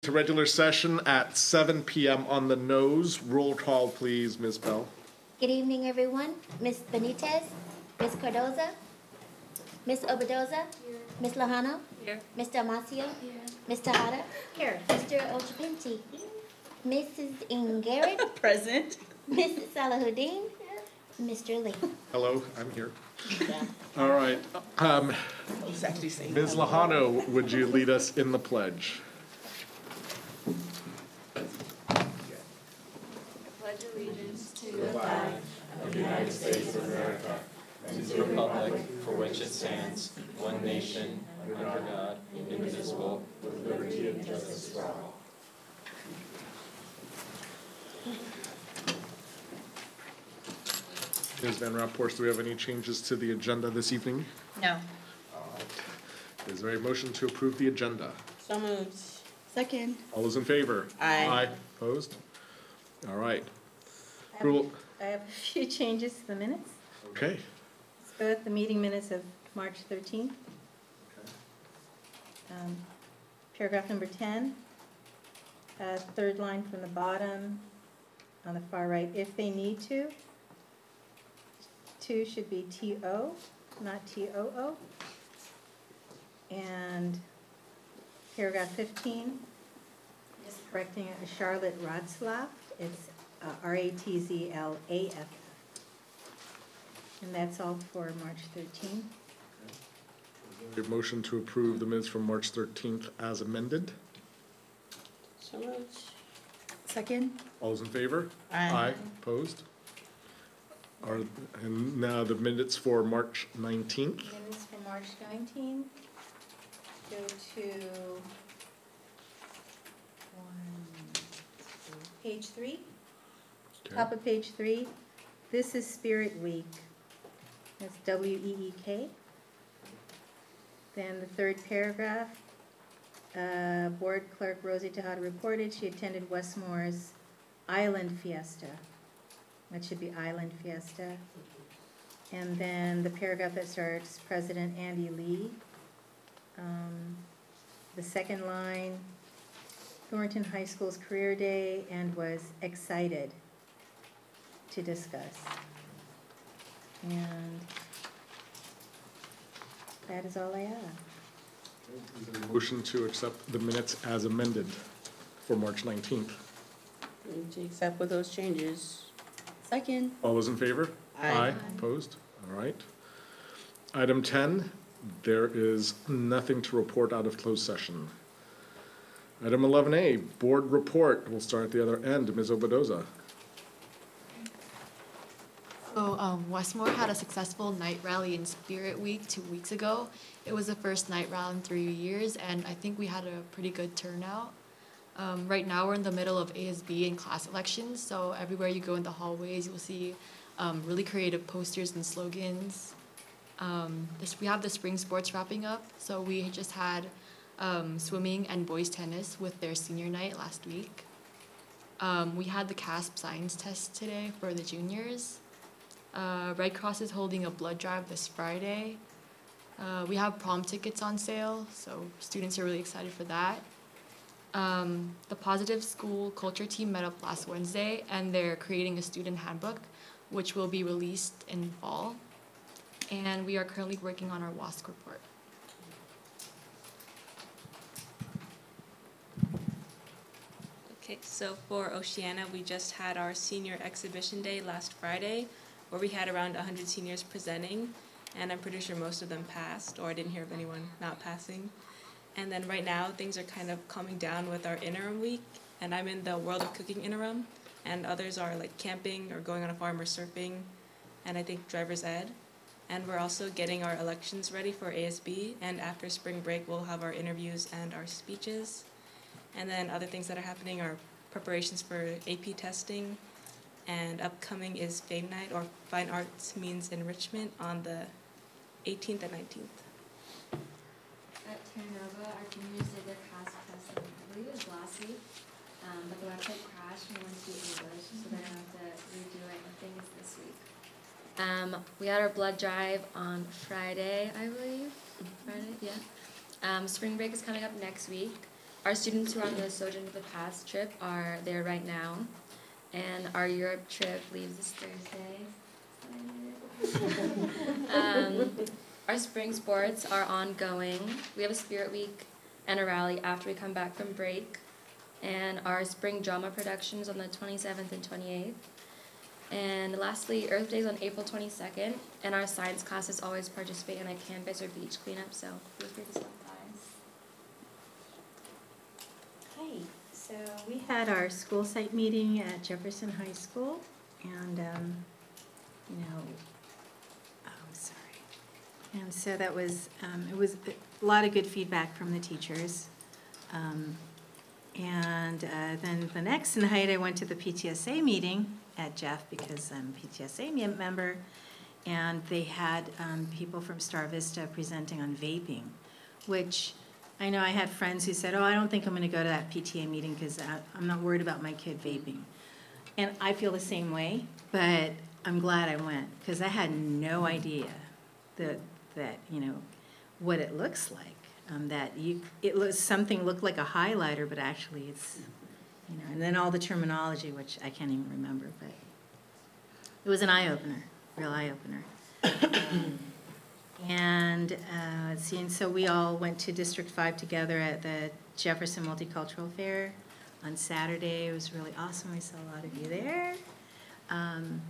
To regular session at 7 p.m. on the nose. Roll call, please, Ms. Bell. Good evening, everyone. Ms. Benitez, Ms. Cardoza, Ms. Obadoza, Ms. Lojano, Here. Mr. Amacio, Ms. Tejada, here, Mr. Ochapinti, Mrs. Ingarrett, Present. Mrs. Salahuddin, Mr. Lee. Hello, I'm here. All right. Ms. Lojano, would you lead us in the pledge? Pledge allegiance to the flag of the United States of America and to the republic for which it stands, one nation, under God, indivisible, with liberty and justice for all. Ms. Van Rapport, do we have any changes to the agenda this evening? No. Is there a motion to approve the agenda? So moved. Second. All those in favor? Aye. Opposed? All right. I have a few changes to the minutes. Okay. Let's go with the meeting minutes of March 13th. Paragraph number 10, third line from the bottom on the far right, if they need to. 2 should be T-O, not T-O-O. And paragraph 15, just correcting a Charlotte Ratzlaff, it's R-A-T-Z-L-A-F. And that's all for March 13th. A motion to approve the minutes from March 13th as amended. So moved. Second. All those in favor? Aye. Opposed? And now the minutes for March 19th. Minutes for March 19. Go to page 3. Okay. Top of page 3. This is Spirit Week. That's W-E-E-K. Then the third paragraph. Board Clerk Rosie Tejada reported she attended Westmore's Island Fiesta. That should be Island Fiesta. And then the paragraph that starts, President Andy Lee. The second line, Thornton High School's career day and was excited to discuss. And that is all I have. Motion to accept the minutes as amended for March 19th. Move to accept with those changes. Second. All those in favor? Aye. Opposed? All right. Item 10, there is nothing to report out of closed session. Item 11A, board report. We'll start at the other end. Ms. Obadoza. So Westmore had a successful night rally in Spirit Week 2 weeks ago. It was the first night rally in 3 years, and I think we had a pretty good turnout. Right now we're in the middle of ASB and class elections, so everywhere you go in the hallways, you'll see really creative posters and slogans. We have the spring sports wrapping up, so we just had swimming and boys tennis with their senior night last week. We had the CASP science test today for the juniors. Red Cross is holding a blood drive this Friday. We have prom tickets on sale, so students are really excited for that. The Positive School Culture team met up last Wednesday, and they're creating a student handbook, which will be released in fall. And we are currently working on our WASC report. Okay, so for Oceana, we just had our senior exhibition day last Friday, where we had around 100 seniors presenting, and I'm pretty sure most of them passed, or I didn't hear of anyone not passing. And then right now, things are kind of calming down with our interim week, and I'm in the World of Cooking interim, and others are like camping or going on a farm or surfing, and I think driver's ed. And we're also getting our elections ready for ASB, and after spring break, we'll have our interviews and our speeches. And then other things that are happening are preparations for AP testing, and upcoming is Fame Night, or Fine Arts Means Enrichment, on the 18th and 19th. At Terranova, our juniors did their CASP test, I believe it was last week, but the website crashed and went to English, so they're going to have to redo it. I think it's this week. We had our blood drive on Friday, I believe. Friday, yeah. Spring break is coming up next week, Our students who are on the Sojourn to the Past trip are there right now, and our Europe trip leaves this Thursday. Our spring sports are ongoing. We have a Spirit Week and a rally after we come back from break, and our spring drama productions on the 27th and 28th. And lastly, Earth Day is on April 22nd, and our science classes always participate in a campus or beach cleanup, so feel free to stop by. Okay, so we had our school site meeting at Jefferson High School, and, and so that was, it was a lot of good feedback from the teachers. And then the next night, I went to the PTSA meeting at Jeff because I'm a PTSA member, and they had people from Star Vista presenting on vaping, which I know I had friends who said, oh, I don't think I'm going to go to that PTA meeting because I'm not worried about my kid vaping. And I feel the same way, but I'm glad I went because I had no idea that what it looks like. Something looked like a highlighter, but actually it's, and then all the terminology, which I can't even remember, but it was an eye-opener, real eye-opener. And let's see, and so we all went to District 5 together at the Jefferson Multicultural Fair on Saturday. It was really awesome. I saw a lot of you there. And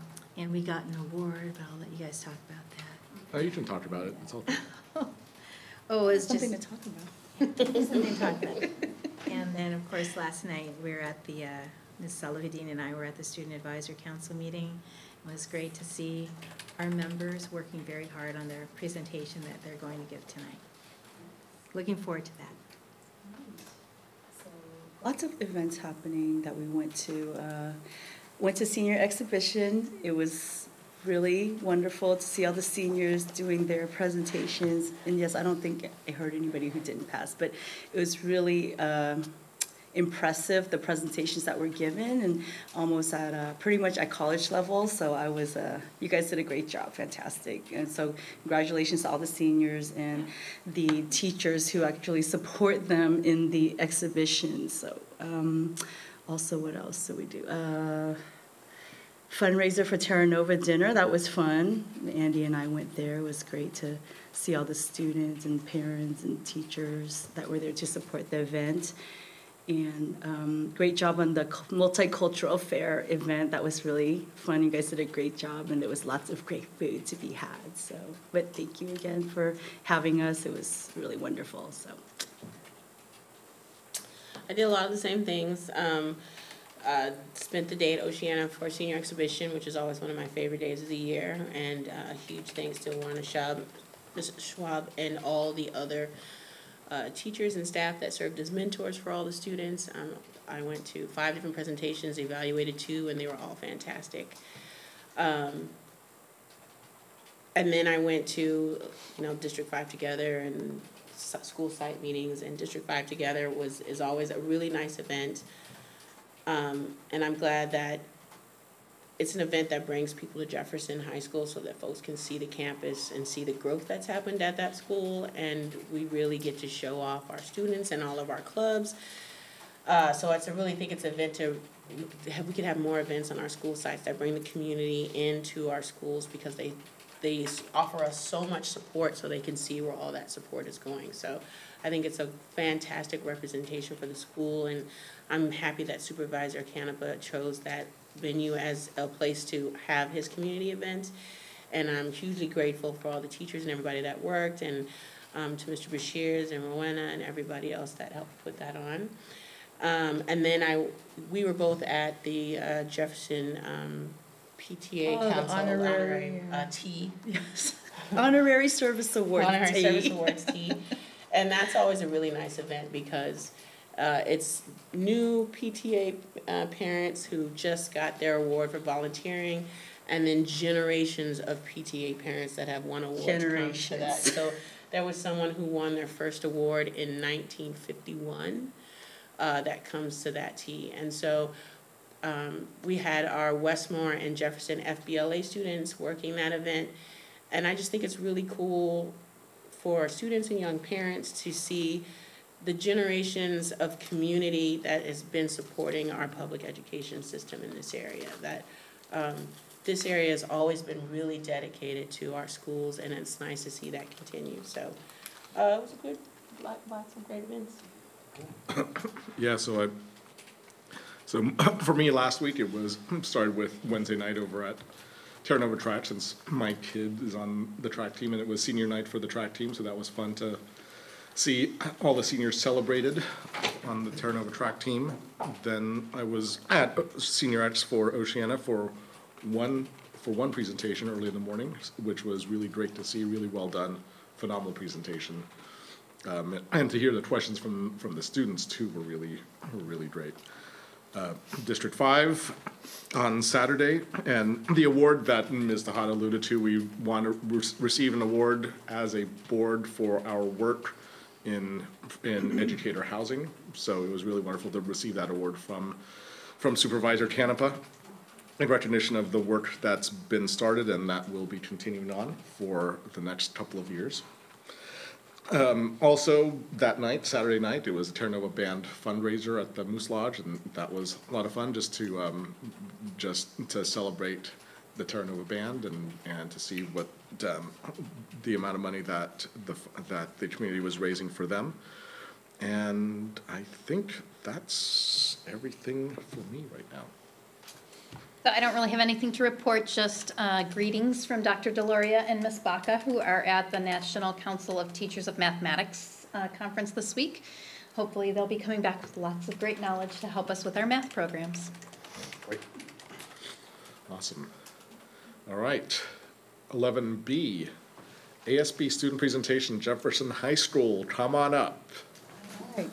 we got an award, but I'll let you guys talk about that. Oh, you can talk about it. It's all good. Oh, it was Something just to talk about. something to talk about. And then, of course, last night, we were at the, Ms. Salahudin and I were at the Student Advisor Council meeting. It was great to see our members working very hard on their presentation that they're going to give tonight. Looking forward to that. Lots of events happening that we went to. Went to senior exhibition. It was really wonderful to see all the seniors doing their presentations. And yes, I don't think I heard anybody who didn't pass, but it was really impressive, the presentations that were given, and almost at pretty much at college level. So I was, you guys did a great job, fantastic. And so congratulations to all the seniors and the teachers who actually support them in the exhibition. So also, what else did we do? Fundraiser for Terra Nova dinner, that was fun. Andy and I went there. It was great to see all the students and parents and teachers that were there to support the event. And great job on the multicultural fair event. That was really fun. You guys did a great job, and there was lots of great food to be had. So, but thank you again for having us. It was really wonderful. So, I did a lot of the same things. Spent the day at Oceana for senior exhibition, which is always one of my favorite days of the year. And huge thanks to Ms. Schwab, and all the other teachers and staff that served as mentors for all the students. I went to 5 different presentations, evaluated 2, and they were all fantastic. And then I went to, District 5 Together and school site meetings, and District 5 Together is always a really nice event. And I'm glad that it's an event that brings people to Jefferson High School so that folks can see the campus and see the growth that's happened at that school, and we really get to show off our students and all of our clubs. So I really think it's an event we could have more events on our school sites that bring the community into our schools, because they offer us so much support so they can see where all that support is going. So I think it's a fantastic representation for the school, and I'm happy that Supervisor Canepa chose that venue as a place to have his community event. And I'm hugely grateful for all the teachers and everybody that worked, and to Mr. Bashirs and Rowena and everybody else that helped put that on. And then we were both at the Jefferson PTA Council honorary tea. yes. Honorary Service Awards Honorary tea. Service Awards tea. And that's always a really nice event, because it's new PTA parents who just got their award for volunteering, and then generations of PTA parents that have won awards. Generations. Come to that. So there was someone who won their first award in 1951 that comes to that tea. And so we had our Westmore and Jefferson FBLA students working that event. And I just think it's really cool for students and young parents to see the generations of community that has been supporting our public education system in this area. That this area has always been really dedicated to our schools, and it's nice to see that continue. So it was a good, lots of great events. Yeah, so for me last week, it was started with Wednesday night over at Terra Nova Track, since my kid is on the track team, and it was senior night for the track team, so that was fun to see all the seniors celebrated on the Terra Nova track team. Then I was at Senior Arts for Oceana for one presentation early in the morning, which was really great to see, really well done, phenomenal presentation. And to hear the questions from the students too were really great. District 5 on Saturday, and the award that Ms. Tejada alluded to, we want to receive an award as a board for our work in educator housing. So it was really wonderful to receive that award from Supervisor Canepa in recognition of the work that's been started and that will be continuing on for the next couple of years. Also that night, Saturday night, it was a Terra Nova Band fundraiser at the Moose Lodge, and that was a lot of fun just to celebrate the Terra Nova Band and to see what the amount of money that the community was raising for them. And I think that's everything for me right now. So I don't really have anything to report, just greetings from Dr. Deloria and Ms. Baca, who are at the National Council of Teachers of Mathematics conference this week. Hopefully they'll be coming back with lots of great knowledge to help us with our math programs. Great. Awesome. All right. 11B, ASB student presentation, Jefferson High School. Come on up. All right.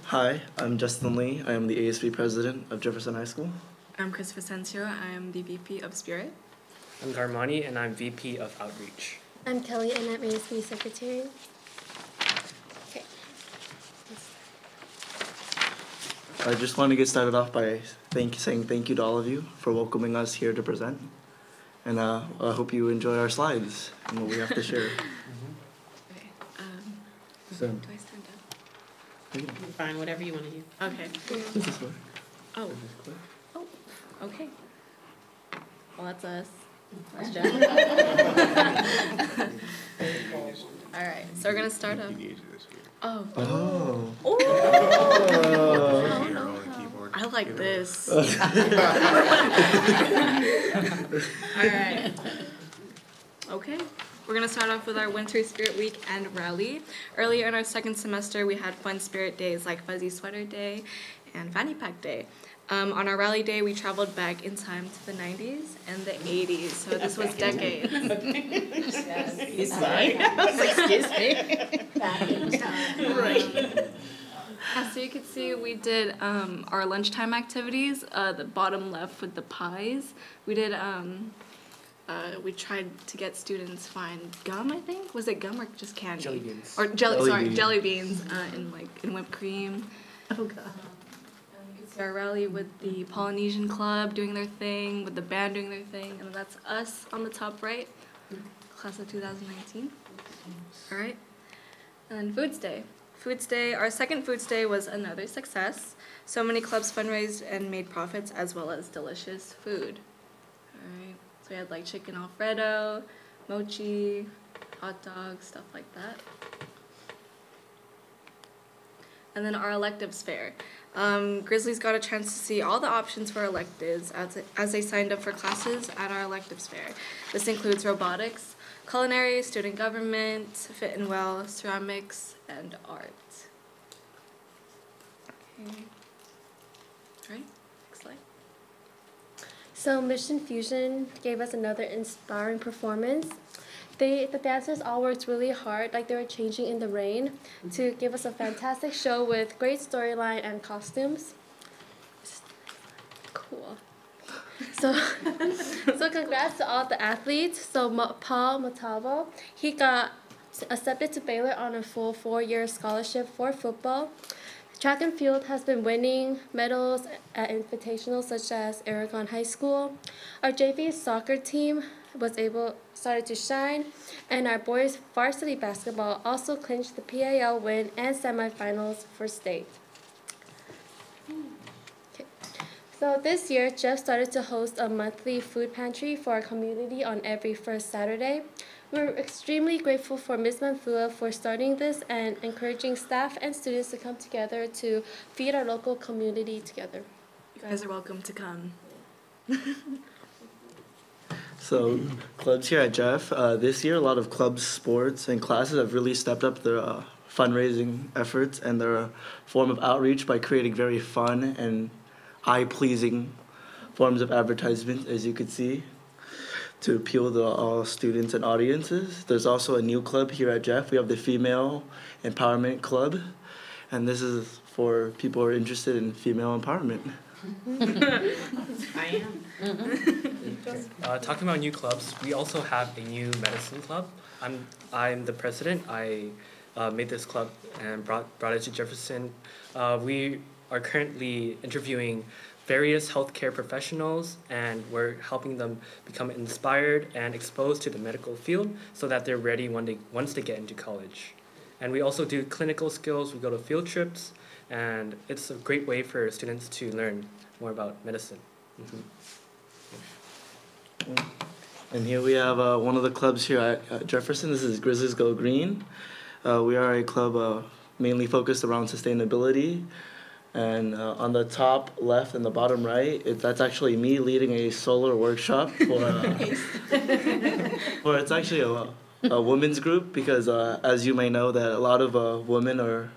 Hi, I'm Justin Lee. I am the ASB president of Jefferson High School. I'm Chris Vicencio. I am the VP of Spirit. I'm Garmani, and I'm VP of Outreach. I'm Kelly, and I'm ASB secretary. Okay. I just want to get started off by saying thank you to all of you for welcoming us here to present. And I hope you enjoy our slides and what we have to share. Okay. So, Do I stand up? Fine, whatever you want to do. Okay. Oh. Oh. Okay. Well, that's us. That's Jeff. All right. So we're gonna start off. Oh. oh. Oh. I like this. All right. Okay. We're going to start off with our Winter Spirit Week and Rally. Earlier in our second semester, we had fun spirit days like Fuzzy Sweater Day and Fanny Pack Day. On our Rally Day, we traveled back in time to the 90s and the 80s, so this was decades. Excuse me. Back in time. Right. So you can see, we did our lunchtime activities, the bottom left with the pies. We did... we tried to get students find gum, I think. Was it gum or just candy? Jelly beans. Or jelly beans in whipped cream. Oh, God. You can see our rally with the Polynesian Club doing their thing, with the band doing their thing, and that's us on the top right, class of 2019. All right. And then Foods Day. Foods Day, our second Foods Day was another success. So many clubs fundraised and made profits, as well as delicious food. All right. So we had like chicken Alfredo, mochi, hot dogs, stuff like that. And then our electives fair. Grizzlies got a chance to see all the options for electives as they signed up for classes at our electives fair. This includes robotics, culinary, student government, fit and well, ceramics, and art. Okay. All right, next slide. So Mission Fusion gave us another inspiring performance. The dancers all worked really hard, like they were changing in the rain, to give us a fantastic show with great storyline and costumes. Cool. So, so congrats to all the athletes. So Paul Matavo, he got accepted to Baylor on a full 4-year scholarship for football. Track and field has been winning medals at invitationals such as Aragon High School. Our JV soccer team started to shine, and our boys varsity basketball also clinched the PAL win and semifinals for state. Okay. So this year, Jeff started to host a monthly food pantry for our community on every first Saturday. We're extremely grateful for Ms. Manfua for starting this and encouraging staff and students to come together to feed our local community together. You guys are welcome to come. So, clubs here at Jeff, this year a lot of clubs, sports, and classes have really stepped up their fundraising efforts and their form of outreach by creating very fun and eye-pleasing forms of advertisement, as you could see, to appeal to all students and audiences. There's also a new club here at Jeff. We have the Female Empowerment Club, and this is for people who are interested in female empowerment. I am. Talking about new clubs, we also have a new medicine club. I'm the president. I made this club and brought it to Jefferson. We are currently interviewing various healthcare professionals, and we're helping them become inspired and exposed to the medical field so that they're ready once they get into college. And we also do clinical skills. We go to field trips, and it's a great way for students to learn more about medicine. And here we have one of the clubs here at Jefferson. This is Grizzlies Go Green. We are a club mainly focused around sustainability. And on the top left and the bottom right, that's actually me leading a solar workshop for it's actually a women's group, because as you may know, that a lot of women are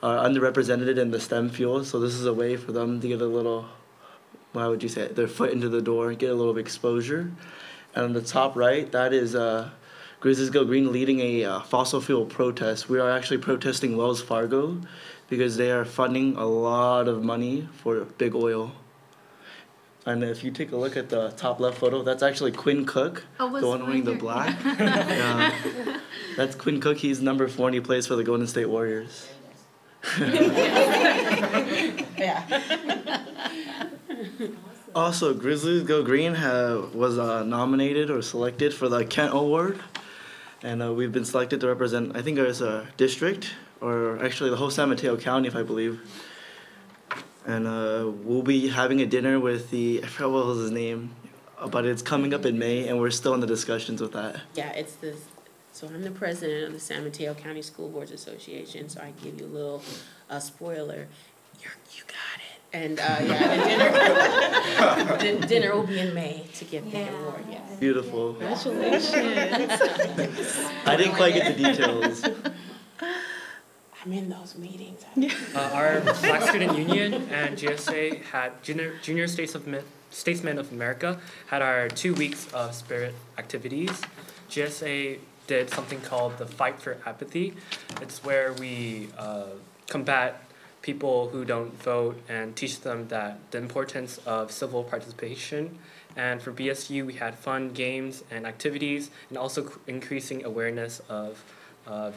underrepresented in the STEM field. So this is a way for them to get a little, how would you say it, their foot into the door, get a little exposure. And on the top right, that is Grizzlies Go Green leading a fossil fuel protest. We are actually protesting Wells Fargo because they are funding a lot of money for big oil. And if you take a look at the top left photo, that's actually Quinn Cook, the one wearing the black. Yeah. That's Quinn Cook. He's number 4 and he plays for the Golden State Warriors. Yeah. Also, Grizzlies Go Green was nominated or selected for the Kent Award. And we've been selected to represent, I think there's a district, or actually the whole San Mateo County, if I believe. And we'll be having a dinner with I forgot what was his name, but it's coming up in May, and we're still in the discussions with that. Yeah, so I'm the president of the San Mateo County School Boards Association, so I give you a little spoiler. You got it. And yeah, the dinner will be in May to get the award, yes. Beautiful. Congratulations. I didn't quite get the details. I'm in those meetings. Our Black Student Union and GSA had Junior Statesmen of America had our 2 weeks of spirit activities. GSA did something called the Fight for Apathy. It's where we combat people who don't vote and teach them that the importance of civil participation. And for BSU, we had fun games and activities, and also increasing awareness of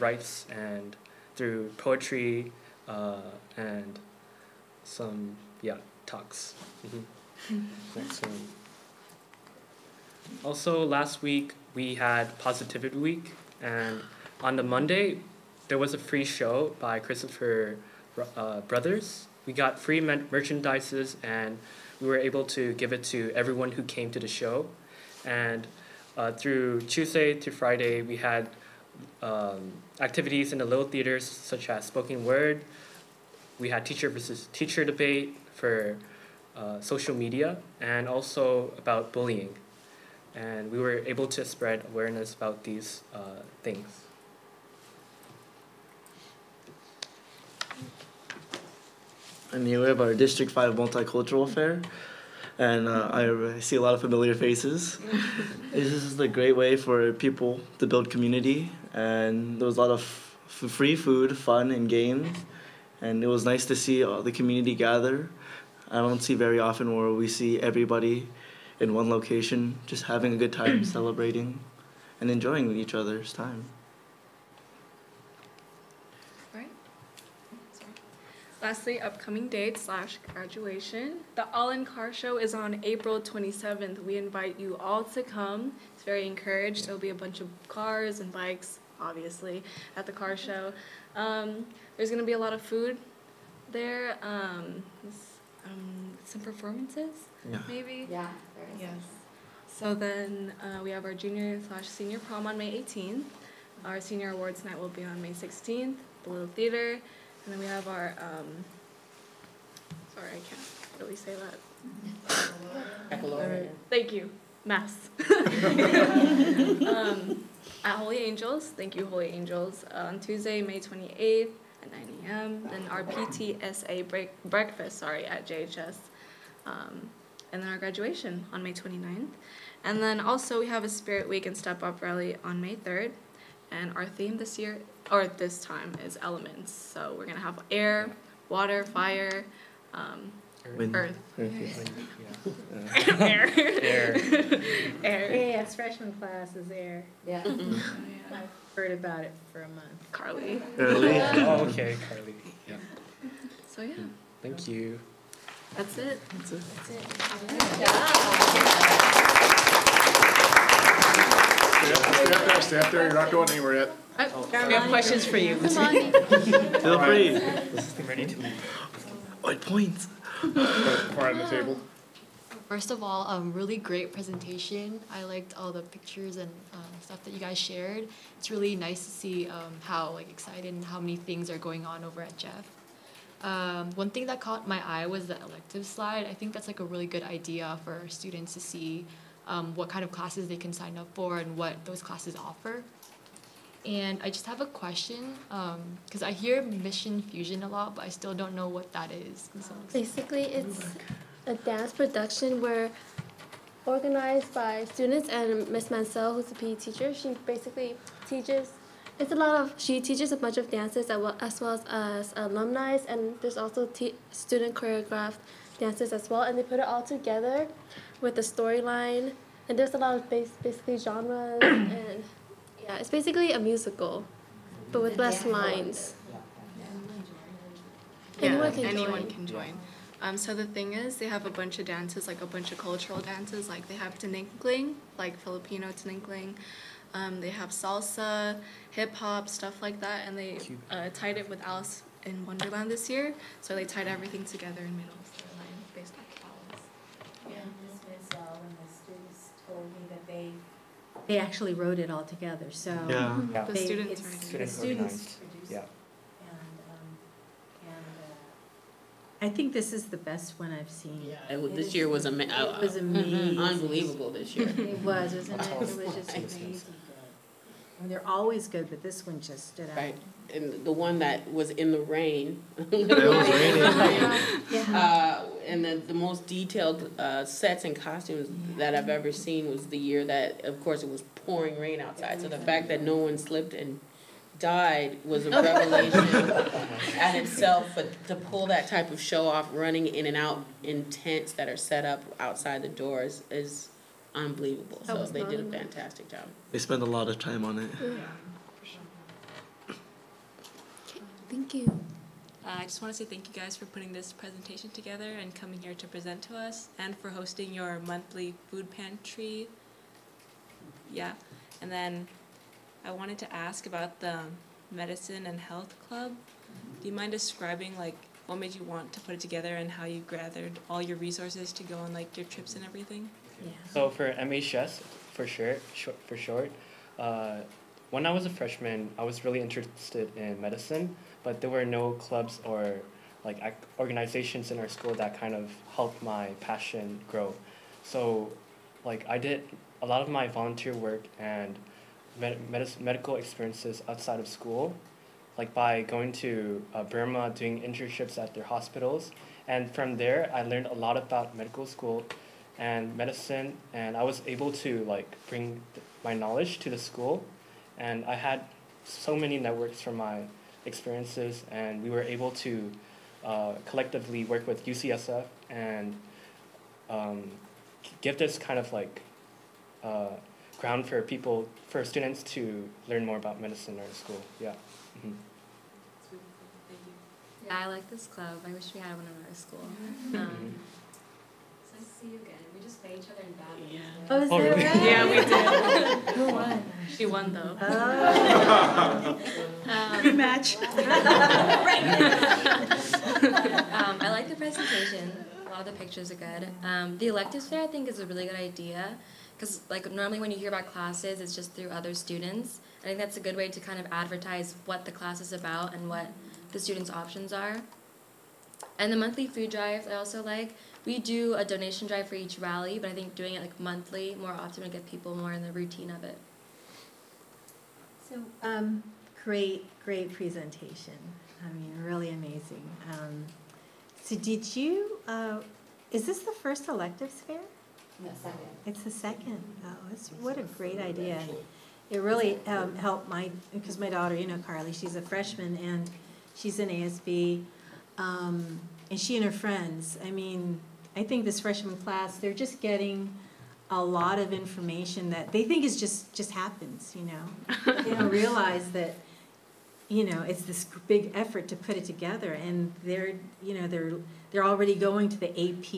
rights and through poetry and some talks. Also, last week we had Positivity Week, and on the Monday there was a free show by Christopher Brothers. We got free merchandises, and we were able to give it to everyone who came to the show. And through Tuesday to Friday, we had activities in the little theaters such as spoken word. We had teacher versus teacher debate for social media, and also about bullying. And we were able to spread awareness about these things. And here we have our District 5 Multicultural Fair. And I see a lot of familiar faces. This is a great way for people to build community. And there was a lot of free food, fun, and games. And it was nice to see the community gather. I don't see very often where we see everybody in one location, just having a good time, celebrating, and enjoying each other's time. Right. Sorry. Lastly, upcoming dates / graduation. The All-In Car Show is on April 27th. We invite you all to come. It's very encouraged. There'll be a bunch of cars and bikes, obviously, at the car show. There's going to be a lot of food there. Some performances, maybe? Yeah. Yes. So then we have our junior / senior prom on May 18th. Our senior awards night will be on May 16th, the Little Theater. And then we have our, sorry, I can't really say that. Baccalaureate. Thank you. Mass. At Holy Angels, thank you, Holy Angels, on Tuesday, May 28th at 9 a.m. Then our PTSA breakfast, at JHS. And then our graduation on May 29th. And then also we have a Spirit Week and Step Up Rally on May 3rd. And our theme this year, or this time, is elements. So we're going to have air, water, fire, earth. Air. Air. Yes, freshman class is air. Yeah. I've heard about it for a month. Carly. Early. Oh, okay, Carly. Yeah. So yeah, Thank you. that's it. That's it. Stay up there, you're not going anywhere yet. We have questions for you. Feel free. I'm ready to leave. What points? Quiet on the table. First of all, really great presentation. I liked all the pictures and stuff that you guys shared. It's really nice to see how excited and how many things are going on over at Jeff. One thing that caught my eye was the elective slide. I think that's a really good idea for students to see what kind of classes they can sign up for and what those classes offer. And I just have a question, because I hear Mission Fusion a lot, but I still don't know what that is. Basically, it's a dance production where organized by students and Miss Mansell, who's a PE teacher. She basically teaches. She teaches a bunch of dances as well as alumni, and there's also student choreographed dances as well. And they put it all together with a storyline. And there's a lot of basically genres and. Yeah, it's basically a musical, but with less lines. Anyone can join. So the thing is, they have a bunch of dances, a bunch of cultural dances. They have tininkling, Filipino tininkling. They have salsa, hip hop, stuff like that, and they tied it with Alice in Wonderland this year. So they tied everything together and made a whole storyline based on Alice. Yeah, Ms. Mansell and the students told me that they actually wrote it all together, so. Yeah. The students it's- writing. The students produced Yeah. it. I think this is the best one I've seen. This year was It was amazing. unbelievable this year. It was, wasn't it? It was just amazing good. I mean, they're always good, but this one just stood out. Right, and the one that was in the rain. It was raining. And the most detailed sets and costumes that I've ever seen was the year that, of course, it was pouring rain outside. So the fact that no one slipped and died was a revelation at itself. But to pull that type of show off, running in and out in tents that are set up outside the doors is unbelievable. That So was they did a fun. fantastic job. They spend a lot of time on it. Thank you. I just want to say thank you guys for putting this presentation together and coming here to present to us, and for hosting your monthly food pantry. Yeah, and then I wanted to ask about the medicine and health club. Do you mind describing what made you want to put it together and how you gathered all your resources to go on your trips and everything? Yeah. So for MHS, for short, when I was a freshman, I was really interested in medicine, but there were no clubs or organizations in our school that kind of helped my passion grow. So I did a lot of my volunteer work and medical experiences outside of school, by going to Burma, doing internships at their hospitals. And from there, I learned a lot about medical school and medicine, and I was able to bring my knowledge to the school. And I had so many networks from my experiences, and we were able to collectively work with UCSF and give this kind of like ground for students to learn more about medicine in our school. Yeah. Mm-hmm. Yeah, I like this club. I wish we had one in our school. It's nice to see you again. We just played each other in badminton. Yeah. Oh, is Oh, that really? right? Yeah, we did. Who won? She won though. Oh. Rematch. I like the presentation. A lot of the pictures are good. The electives fair I think is a really good idea because like normally when you hear about classes, it's just through other students. I think that's a good way to kind of advertise what the class is about and what the students' options are. And the monthly food drives I also like. We do a donation drive for each rally, but I think doing it like monthly more often would get people more in the routine of it. So, great presentation. I mean, really amazing. So did you, is this the first electives fair? No, second. It's the second. Oh, what a great idea. It really helped because my daughter, you know, Carly, she's a freshman and she's in ASB. And she and her friends, I mean, I think this freshman class, they're just getting a lot of information that they think is just happens, you know. They don't realize that, you know, it's this big effort to put it together, and they're, you know, they're already going to the AP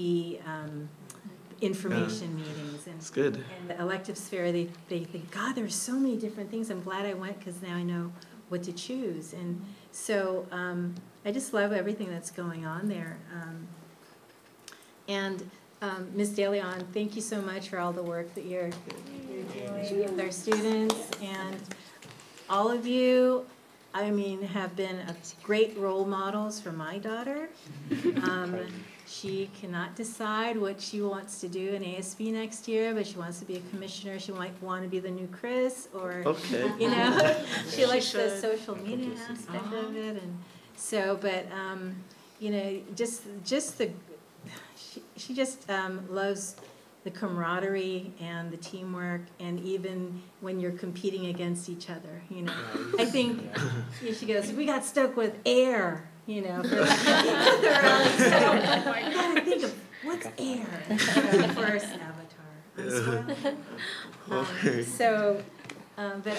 information meetings, and It's good. And the electives fair. They think, God, there's so many different things. I'm glad I went because now I know what to choose. And so I just love everything that's going on there. And Ms. Daly, thank you so much for all the work that you're doing with our students, and all of you, I mean, have been great role models for my daughter. She cannot decide what she wants to do in ASB next year, but she wants to be a commissioner. She might want to be the new Chris, or, Okay. you know, she likes the social media aspect of it. And so, but, you know, she just loves the camaraderie and the teamwork, and even when you're competing against each other, you know. I think she goes, we got stuck with air, you know, for the rally. So I gotta think of what's air for the first Avatar. I'm spoiling. So, but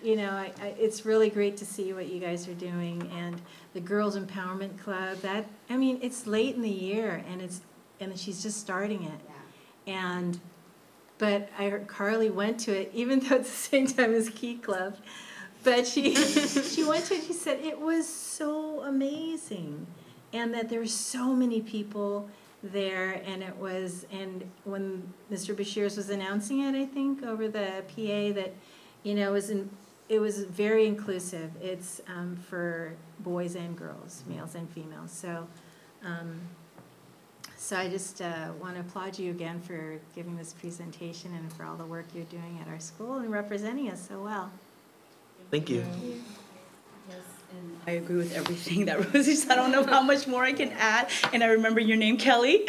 you know, it's really great to see what you guys are doing, and the Girls Empowerment Club. I mean, it's late in the year, and she's just starting it. But I heard Carly went to it, even though it's the same time as Key Club. But she went to it. She said it was so amazing, and that there were so many people there. And when Mr. Bashirs was announcing it, I think over the PA, that, you know, it was very inclusive. It's for boys and girls, males and females. So. So I just want to applaud you again for giving this presentation and for all the work you're doing at our school and representing us so well. Thank you. Yes, and I agree with everything that Rosie said. I don't know how much more I can add. And I remember your name, Kelly,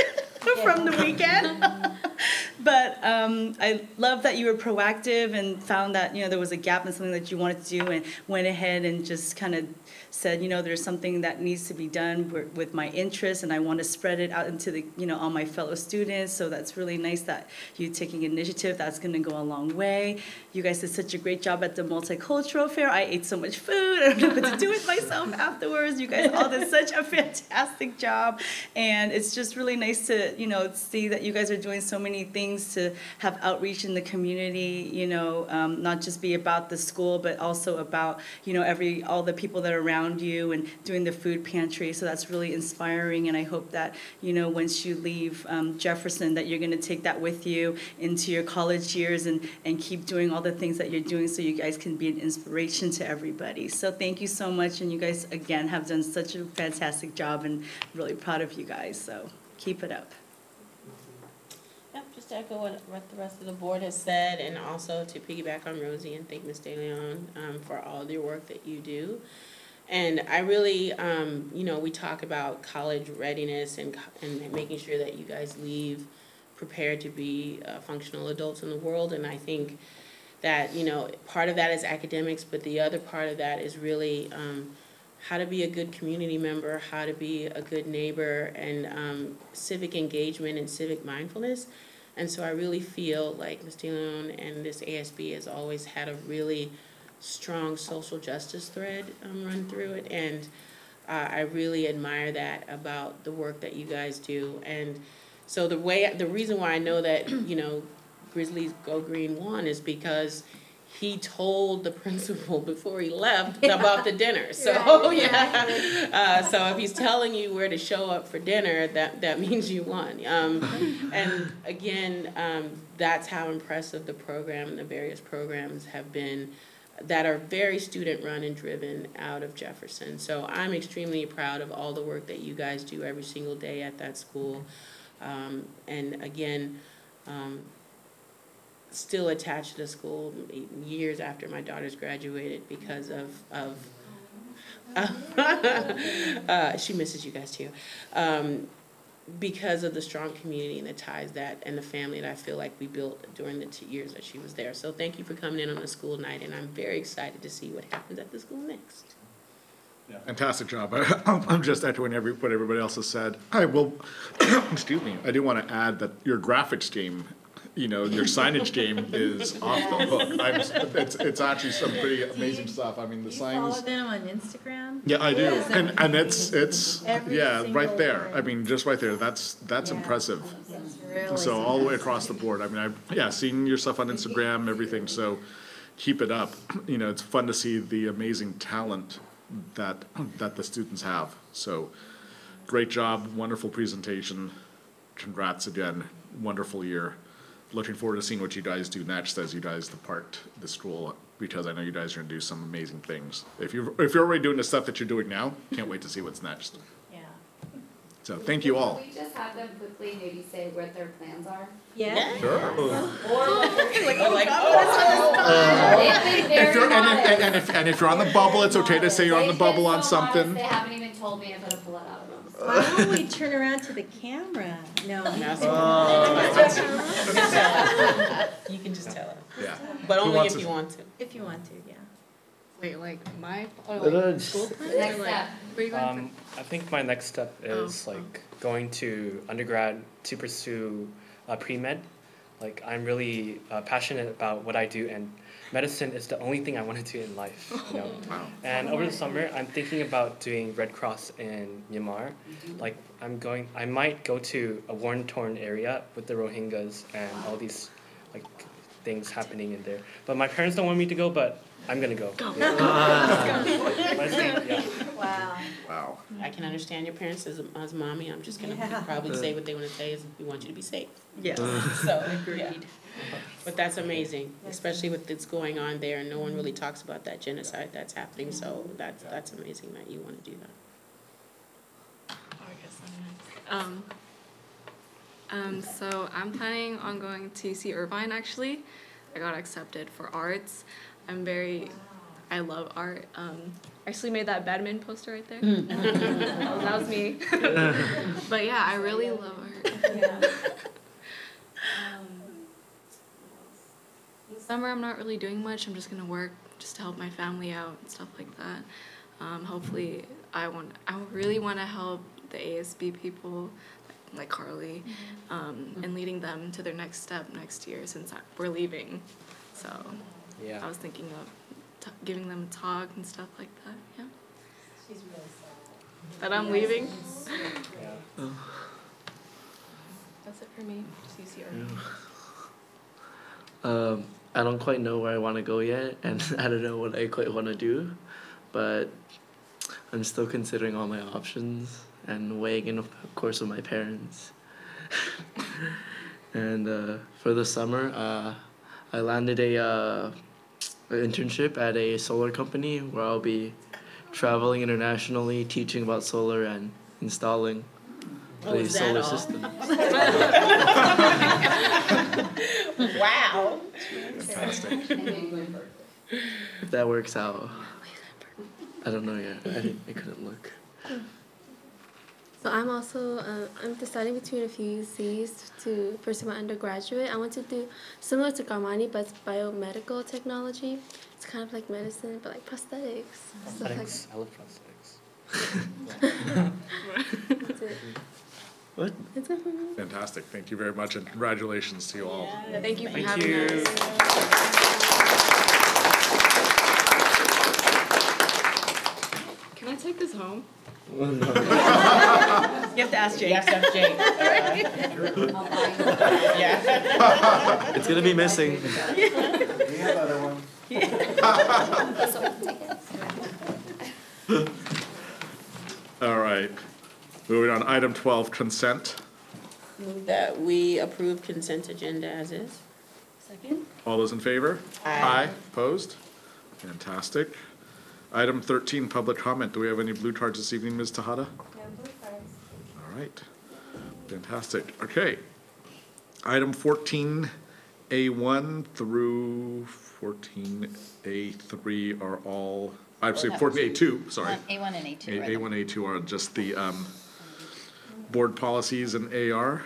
from the weekend. But I love that you were proactive and found that, you know, there was a gap in something that you wanted to do, and went ahead and just kind of said, you know, there's something that needs to be done with my interest, and I want to spread it out into the, you know, all my fellow students. So that's really nice that you're taking initiative. That's going to go a long way. You guys did such a great job at the multicultural fair. I ate so much food. I don't know what to do with myself afterwards. You guys all did such a fantastic job, and it's just really nice to, you know, see that you guys are doing so many things to have outreach in the community, you know, not just be about the school, but also about, you know, all the people that are around you, and doing the food pantry. So that's really inspiring, and I hope that, you know, once you leave Jefferson, that you're going to take that with you into your college years, and keep doing all the things that you're doing, so you guys can be an inspiration to everybody. So thank you so much, and you guys again have done such a fantastic job, and really proud of you guys. So keep it up. Yep, just to echo what the rest of the board has said, and also to piggyback on Rosie and thank Ms. DeLeon for all the work that you do. And I really, you know, we talk about college readiness and making sure that you guys leave prepared to be functional adults in the world. And I think that, you know, part of that is academics, but the other part of that is really how to be a good community member, how to be a good neighbor, and civic engagement and civic mindfulness. And so I really feel like Ms. Dillon and this ASB has always had a really strong social justice thread run through it. And I really admire that about the work that you guys do. And so the reason why I know that, you know, Grizzlies Go Green won is because he told the principal before he left about the dinner. So so if he's telling you where to show up for dinner, that means you won. And again, that's how impressive the program and the various programs have been that are very student run and driven out of Jefferson. So I'm extremely proud of all the work that you guys do every single day at that school. And again, still attached to the school years after my daughters graduated because of she misses you guys too, because of the strong community and the ties that and the family that I feel like we built during the 2 years that she was there. So thank you for coming in on a school night, and I'm very excited to see what happens at the school next. Yeah, fantastic job. I'm just echoing what everybody else has said. I will, excuse me, I do want to add that your graphics game, you know, your signage game is off the hook. It's actually some pretty amazing stuff. I mean, the signs. Follow them on Instagram? Yeah, I do. And it's Every yeah, right single there. word. I mean, just right there. That's impressive. It's really So all the way across the board. I mean, seeing your stuff on Instagram, everything. So keep it up. You know, it's fun to see the amazing talent that the students have. So great job, wonderful presentation. Congrats again. Wonderful year. Looking forward to seeing what you guys do next as you guys depart the school, because I know you guys are gonna do some amazing things. If you're already doing the stuff that you're doing now, can't wait to see what's next. Yeah. So thank you all. Can we just have them quickly maybe say what their plans are? Yeah. Sure. And if you're on the bubble, it's okay to say you're on the bubble on something. They haven't even told me I'm gonna pull it out of them. Why don't we turn around to the camera? No. You can just tell us. Yeah. But Who only wants if to- you want to. If you want to, yeah. Wait, like my or No, no, like just- school plans? Next Or, like, step. where you going? I think my next step is like going to undergrad to pursue pre-med. Like I'm really passionate about what I do, and medicine is the only thing I want to do in life. You know? Wow. And over the summer, I'm thinking about doing Red Cross in Myanmar. Like I might go to a war-torn area with the Rohingyas and all these like things happening in there. But my parents don't want me to go, but I'm gonna go. Yeah. Yeah. Wow. Wow. I can understand your parents as mommy. I'm just gonna probably say what they want to say is we want you to be safe. Yes. So yeah. But that's amazing, especially with what's going on there, and no one really talks about that genocide that's happening. So that's amazing that you want to do that. So I'm planning on going to UC Irvine actually. I got accepted for arts. I love art. I actually made that badminton poster right there. That was me. But yeah, I really love art. This summer I'm not really doing much. I'm just gonna work just to help my family out and stuff like that. Hopefully I really want to help the ASB people like Carly, and leading them to their next step next year since we're leaving. So Yeah. I was thinking of giving them a talk and stuff like that. Yeah. She's really sad. That I'm leaving. Yeah. That's it for me. Just UC Irvine. I don't quite know where I want to go yet, and I don't know what I quite want to do, but I'm still considering all my options and weighing in, of course, with my parents. And for the summer, I landed an internship at a solar company where I'll be traveling internationally, teaching about solar and installing the solar system. Wow. If that works out, I don't know yet. I couldn't look. So I'm also I'm deciding between a few UCs to pursue my undergraduate. I want to do similar to Garmani, but it's biomedical technology. It's kind of like medicine, but like prosthetics. Stuff like Prosthetics. I love prosthetics. That's it. What? Fantastic. Thank you very much, and congratulations to you all. Thank you for Thank having you. us. Can I take this home? You have to ask Jake. Yes, that's Jake. Yeah. It's gonna be missing. We have other ones. All right. Moving on, item 12, consent. Move that we approve consent agenda as is. Second? All those in favor? Aye. Opposed? Fantastic. Item 13, public comment. Do we have any blue cards this evening, Ms. Tejada? No blue cards. All right. Fantastic. Okay. Item 14A1 through 14A3 are all, I'm sorry, 14A2, sorry. A1 and A2. are A1, A2 are just the board policies and AR.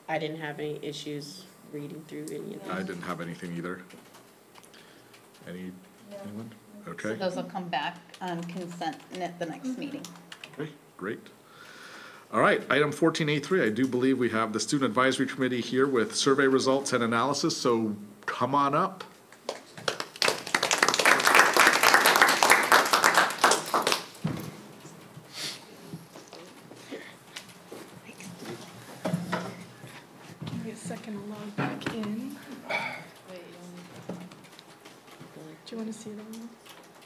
I didn't have any issues reading through any of I them. didn't have anything either. Anyone? So Okay. those will come back on consent at the next meeting. Okay, great. All right, item 14A3, I do believe we have the Student Advisory Committee here with survey results and analysis, so come on up. Give me a second to log back in. Do you want to see them?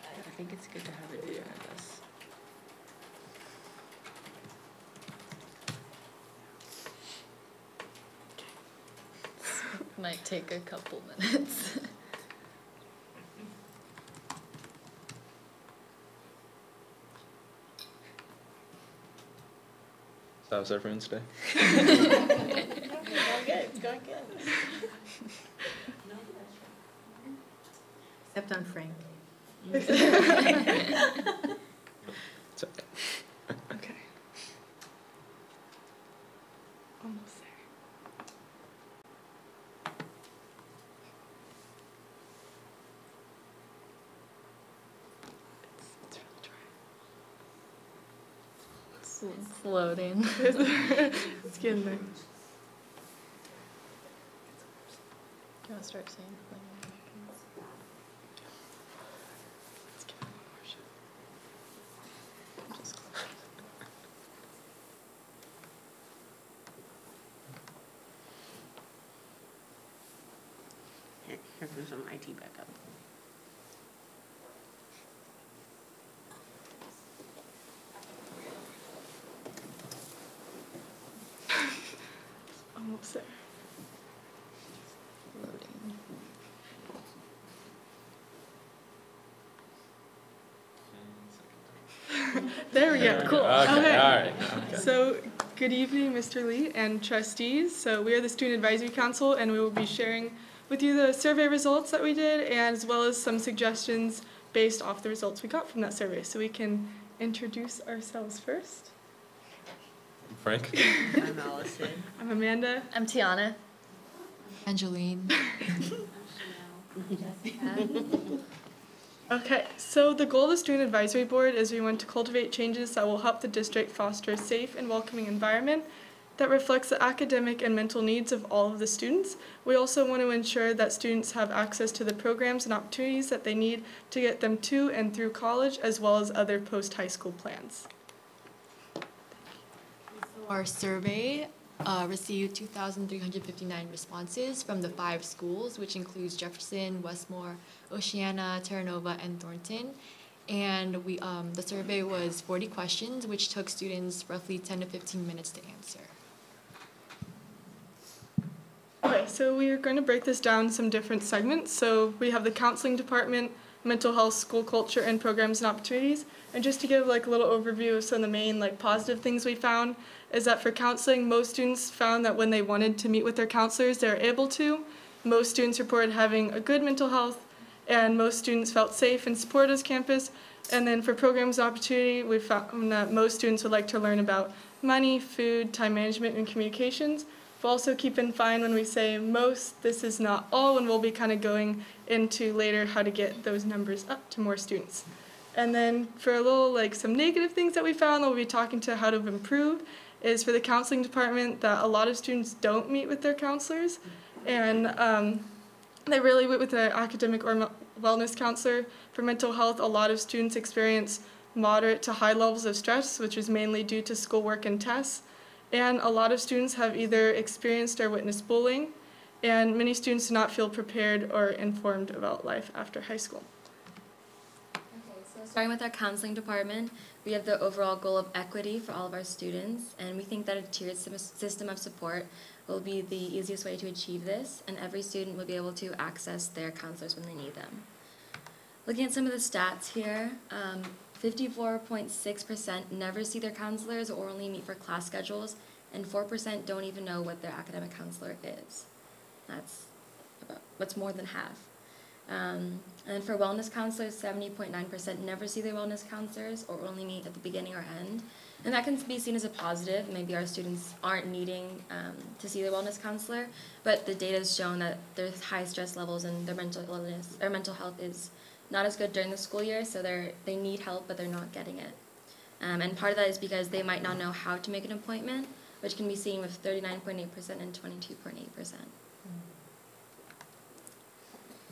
I think it's good to have it behind us. Might take a couple minutes. So how's everyone's day? It's going good. Except on Frank. It's okay. Okay. Almost there. It's real dry. It's loading. It's getting there. Do you want to start saying? Let's give it one more shot. Just close. Here comes some IT backup. Almost there. Loading. There we go. Cool. Okay, all right. Okay. So, good evening, Mr. Lee and trustees. So, we are the Student Advisory Council, and we will be sharing with you the survey results that we did, and as well as some suggestions based off the results we got from that survey. So, we can introduce ourselves first. Frank? I'm Allison. I'm Amanda. I'm Tiana. Angeline. Okay, so the goal of the Student Advisory Board is we want to cultivate changes that will help the district foster a safe and welcoming environment that reflects the academic and mental needs of all of the students. We also want to ensure that students have access to the programs and opportunities that they need to get them to and through college, as well as other post-high school plans. Our survey received 2,359 responses from the 5 schools, which includes Jefferson, Westmore, Oceana, Terra Nova, and Thornton. And the survey was 40 questions, which took students roughly 10 to 15 minutes to answer. Okay, so we are going to break this down some different segments. So we have the counseling department, mental health, school culture, and programs and opportunities. And just to give like a little overview of some of the main like positive things we found is that for counseling, most students found that when they wanted to meet with their counselors, they were able to. Most students reported having a good mental health, and most students felt safe and supported as campus. And then for programs and opportunity, we found that most students would like to learn about money, food, time management, and communications. But also keep in mind when we say most, this is not all, and we'll be kind of going into later how to get those numbers up to more students. And then for a little like some negative things that we found that we'll be talking to how to improve is for the counseling department that a lot of students don't meet with their counselors, and they really meet with their academic or wellness counselor. For mental health, a lot of students experience moderate to high levels of stress, which is mainly due to schoolwork and tests. And a lot of students have either experienced or witnessed bullying, and many students do not feel prepared or informed about life after high school. Okay, so starting with our counseling department, we have the overall goal of equity for all of our students, and we think that a tiered system of support will be the easiest way to achieve this, and every student will be able to access their counselors when they need them. Looking at some of the stats here, 54.6% never see their counselors or only meet for class schedules, and 4% don't even know what their academic counselor is. That's more than half. And for wellness counselors, 70.9% never see their wellness counselors or only meet at the beginning or end. And that can be seen as a positive. Maybe our students aren't needing to see their wellness counselor, but the data has shown that there's high stress levels and their mental illness or mental health is not as good during the school year, so they need help, but they're not getting it. And part of that is because they might not know how to make an appointment, which can be seen with 39.8% and 22.8%.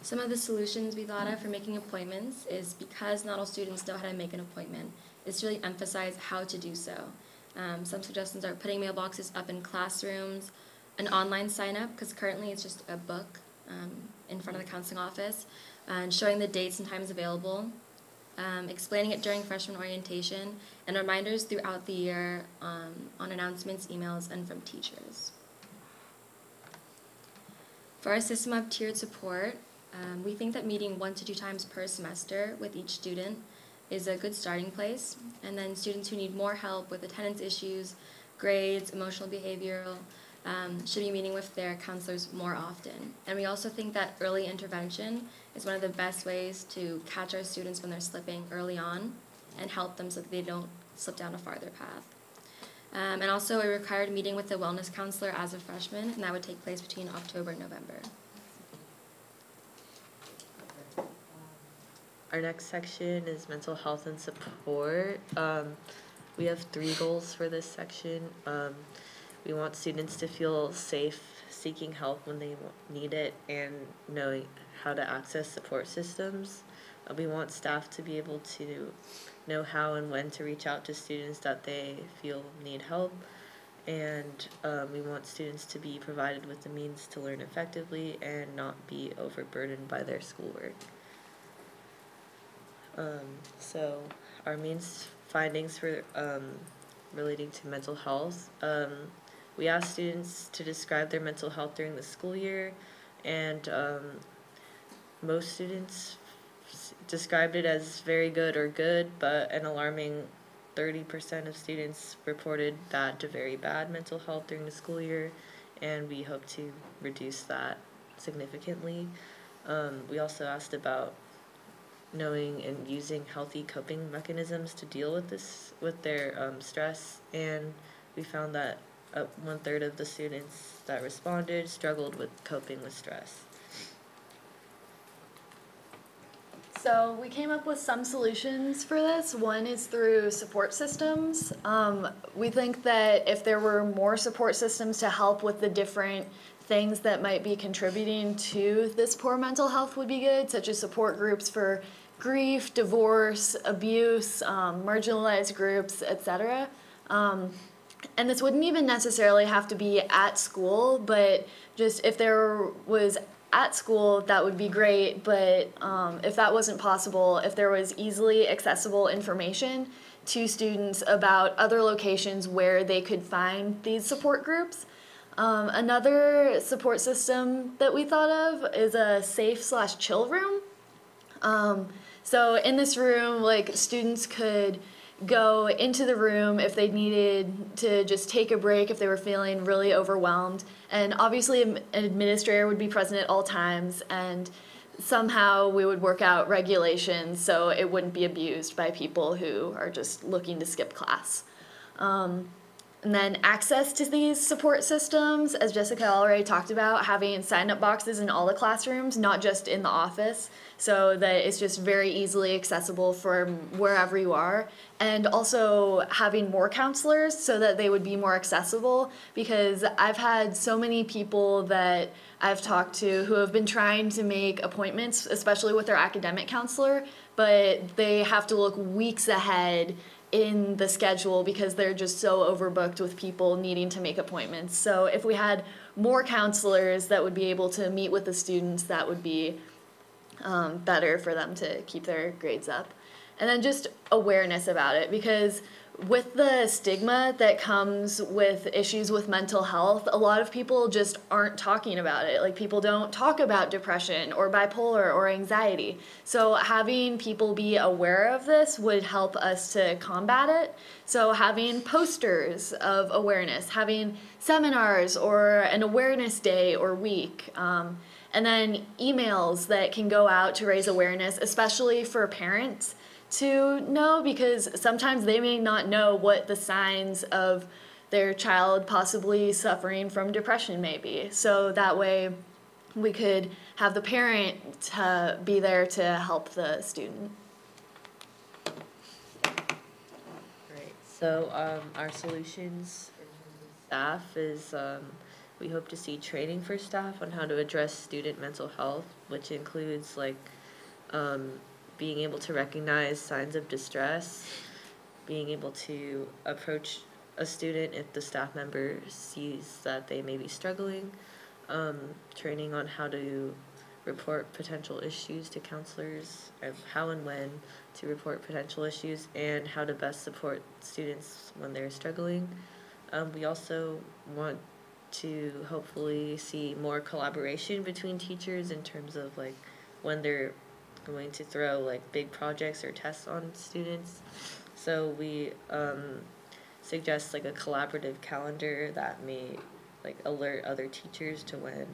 Some of the solutions we thought of for making appointments is because not all students know how to make an appointment, is to really emphasize how to do so. Some suggestions are putting mailboxes up in classrooms, an online sign-up, because currently it's just a book in front of the counseling office, and showing the dates and times available, explaining it during freshman orientation, and reminders throughout the year on announcements, emails, and from teachers. For our system of tiered support, we think that meeting 1 to 2 times per semester with each student is a good starting place, and then students who need more help with attendance issues, grades, emotional behavioral, should be meeting with their counselors more often. And we also think that early intervention is one of the best ways to catch our students when they're slipping early on and help them so that they don't slip down a farther path. And also a required meeting with the wellness counselor as a freshman, and that would take place between October and November. Our next section is mental health and support. We have 3 goals for this section. We want students to feel safe seeking help when they need it and knowing how to access support systems. We want staff to be able to know how and when to reach out to students that they feel need help. And we want students to be provided with the means to learn effectively and not be overburdened by their schoolwork. So our main findings for relating to mental health, we asked students to describe their mental health during the school year, and most students described it as very good or good, but an alarming 30% of students reported bad to very bad mental health during the school year, and we hope to reduce that significantly. We also asked about knowing and using healthy coping mechanisms to deal with their stress, and we found that 1/3 of the students that responded struggled with coping with stress. So we came up with some solutions for this. One is through support systems. We think that if there were more support systems to help with the different things that might be contributing to this poor mental health would be good, such as support groups for grief, divorce, abuse, marginalized groups, etc. And this wouldn't even necessarily have to be at school, but just if there was at school, that would be great, but if that wasn't possible, if there was easily accessible information to students about other locations where they could find these support groups. Another support system that we thought of is a safe/chill room. So in this room, like, students could go into the room if they needed to just take a break, if they were feeling really overwhelmed. And obviously an administrator would be present at all times, and somehow we would work out regulations so it wouldn't be abused by people who are just looking to skip class. And then access to these support systems, as Jessica already talked about, having sign-up boxes in all the classrooms, not just in the office, so that it's just very easily accessible from wherever you are. And also having more counselors so that they would be more accessible, because I've had so many people that I've talked to who have been trying to make appointments, especially with their academic counselor, but they have to look weeks ahead in the schedule because they're just so overbooked with people needing to make appointments. So if we had more counselors that would be able to meet with the students, that would be better for them to keep their grades up. And then just awareness about it, because with the stigma that comes with issues with mental health, a lot of people just aren't talking about it. Like, people don't talk about depression or bipolar or anxiety. So having people be aware of this would help us to combat it. So having posters of awareness, having seminars or an awareness day or week, and then emails that can go out to raise awareness, especially for parents to know, because sometimes they may not know what the signs of their child possibly suffering from depression may be. So that way we could have the parent be there to help the student. Great. So our solutions in terms of staff is we hope to see training for staff on how to address student mental health, which includes like being able to recognize signs of distress, being able to approach a student if the staff member sees that they may be struggling, training on how to report potential issues to counselors, how and when to report potential issues, and how to best support students when they're struggling. We also want to hopefully see more collaboration between teachers in terms of like when they're going to throw like big projects or tests on students. So we suggest like a collaborative calendar that may like alert other teachers to when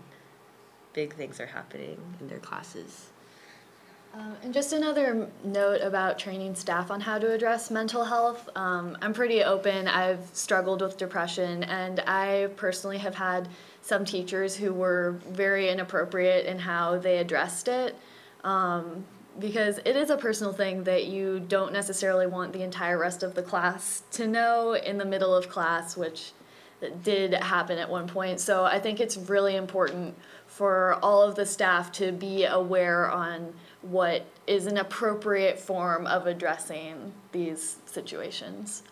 big things are happening in their classes. And just another note about training staff on how to address mental health. I'm pretty open. I've struggled with depression, and I personally have had some teachers who were very inappropriate in how they addressed it. Because it is a personal thing that you don't necessarily want the entire rest of the class to know in the middle of class, which did happen at one point. So I think it's really important for all of the staff to be aware on what is an appropriate form of addressing these situations.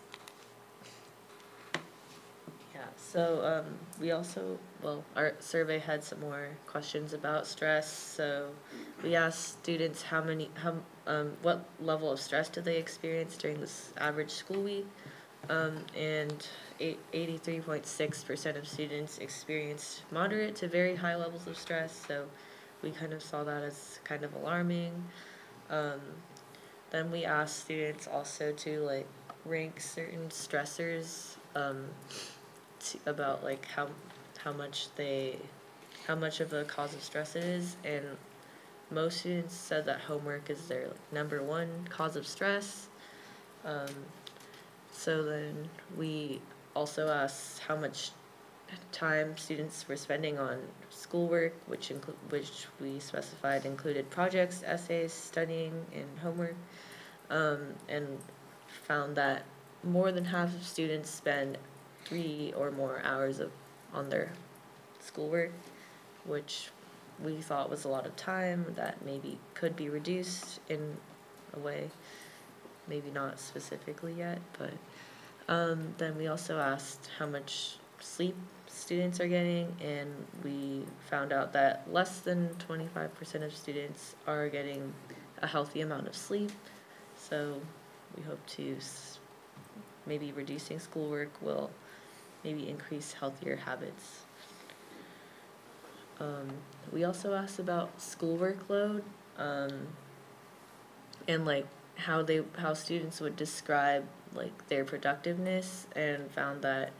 Yeah, so we also, well, our survey had some more questions about stress. So we asked students what level of stress do they experience during this average school week, and 83.6% of students experienced moderate to very high levels of stress. So we kind of saw that as kind of alarming. Then we asked students also to like rank certain stressors about like how much of a cause of stress it is, and most students said that homework is their number one cause of stress. So then we also asked how much time students were spending on schoolwork, which we specified included projects, essays, studying, and homework, and found that more than half of students spend 3 or more hours on their schoolwork, which we thought was a lot of time that maybe could be reduced in a way, maybe not specifically yet, but then we also asked how much sleep students are getting, and we found out that less than 25% of students are getting a healthy amount of sleep. So we hope to maybe reducing schoolwork will maybe increase healthier habits. We also asked about school workload, and like how students would describe like their productiveness, and found that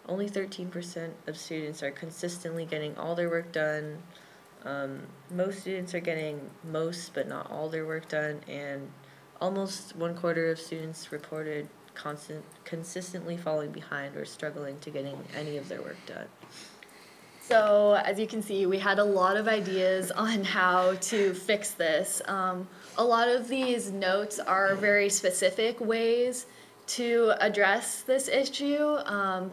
only 13% of students are consistently getting all their work done. Most students are getting most but not all their work done, and almost 1/4 of students reported consistently falling behind or struggling to getting any of their work done? So as you can see, we had a lot of ideas on how to fix this. A lot of these notes are very specific ways to address this issue.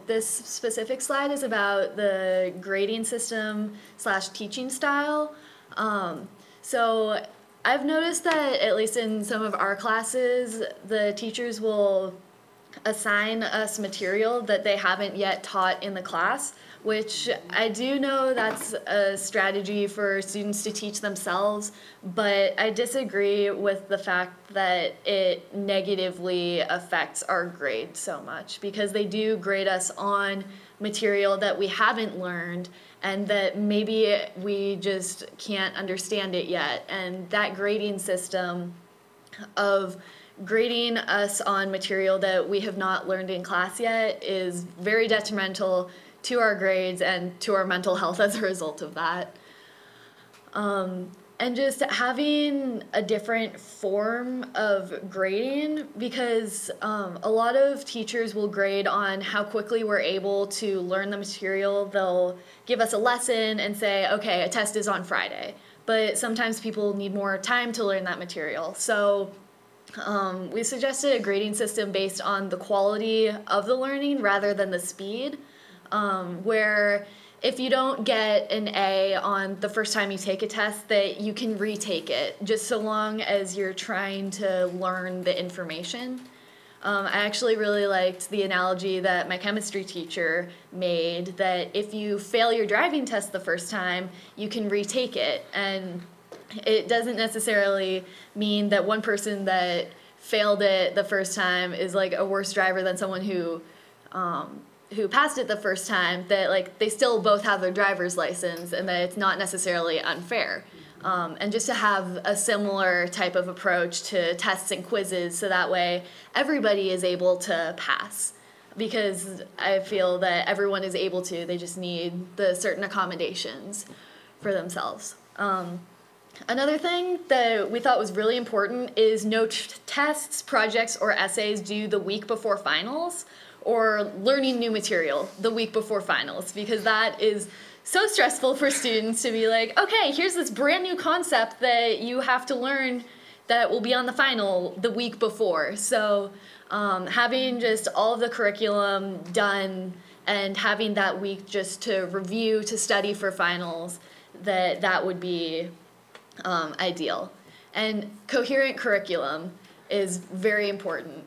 This specific slide is about the grading system / teaching style. So I've noticed that at least in some of our classes, the teachers will assign us material that they haven't yet taught in the class, which I do know that's a strategy for students to teach themselves, but I disagree with the fact that it negatively affects our grade so much, because they do grade us on material that we haven't learned and that maybe we just can't understand it yet. And that grading system of grading us on material that we have not learned in class yet is very detrimental to our grades and to our mental health as a result of that. And just having a different form of grading, because a lot of teachers will grade on how quickly we're able to learn the material. They'll give us a lesson and say, okay, a test is on Friday. But sometimes people need more time to learn that material. So we suggested a grading system based on the quality of the learning rather than the speed, where if you don't get an A on the first time you take a test, that you can retake it, just so long as you're trying to learn the information. I actually really liked the analogy that my chemistry teacher made, that if you fail your driving test the first time, you can retake it. And it doesn't necessarily mean that one person that failed it the first time is like a worse driver than someone who passed it the first time, that like they still both have their driver's license and that it's not necessarily unfair. And just to have a similar type of approach to tests and quizzes, so that way everybody is able to pass. Because I feel that everyone is able to, they just need the certain accommodations for themselves. Another thing that we thought was really important is no tests, projects, or essays due the week before finals, or learning new material the week before finals, because that is so stressful for students to be like, okay, here's this brand new concept that you have to learn that will be on the final the week before. So having just all of the curriculum done and having that week just to review, to study for finals, that would be ideal. And coherent curriculum is very important.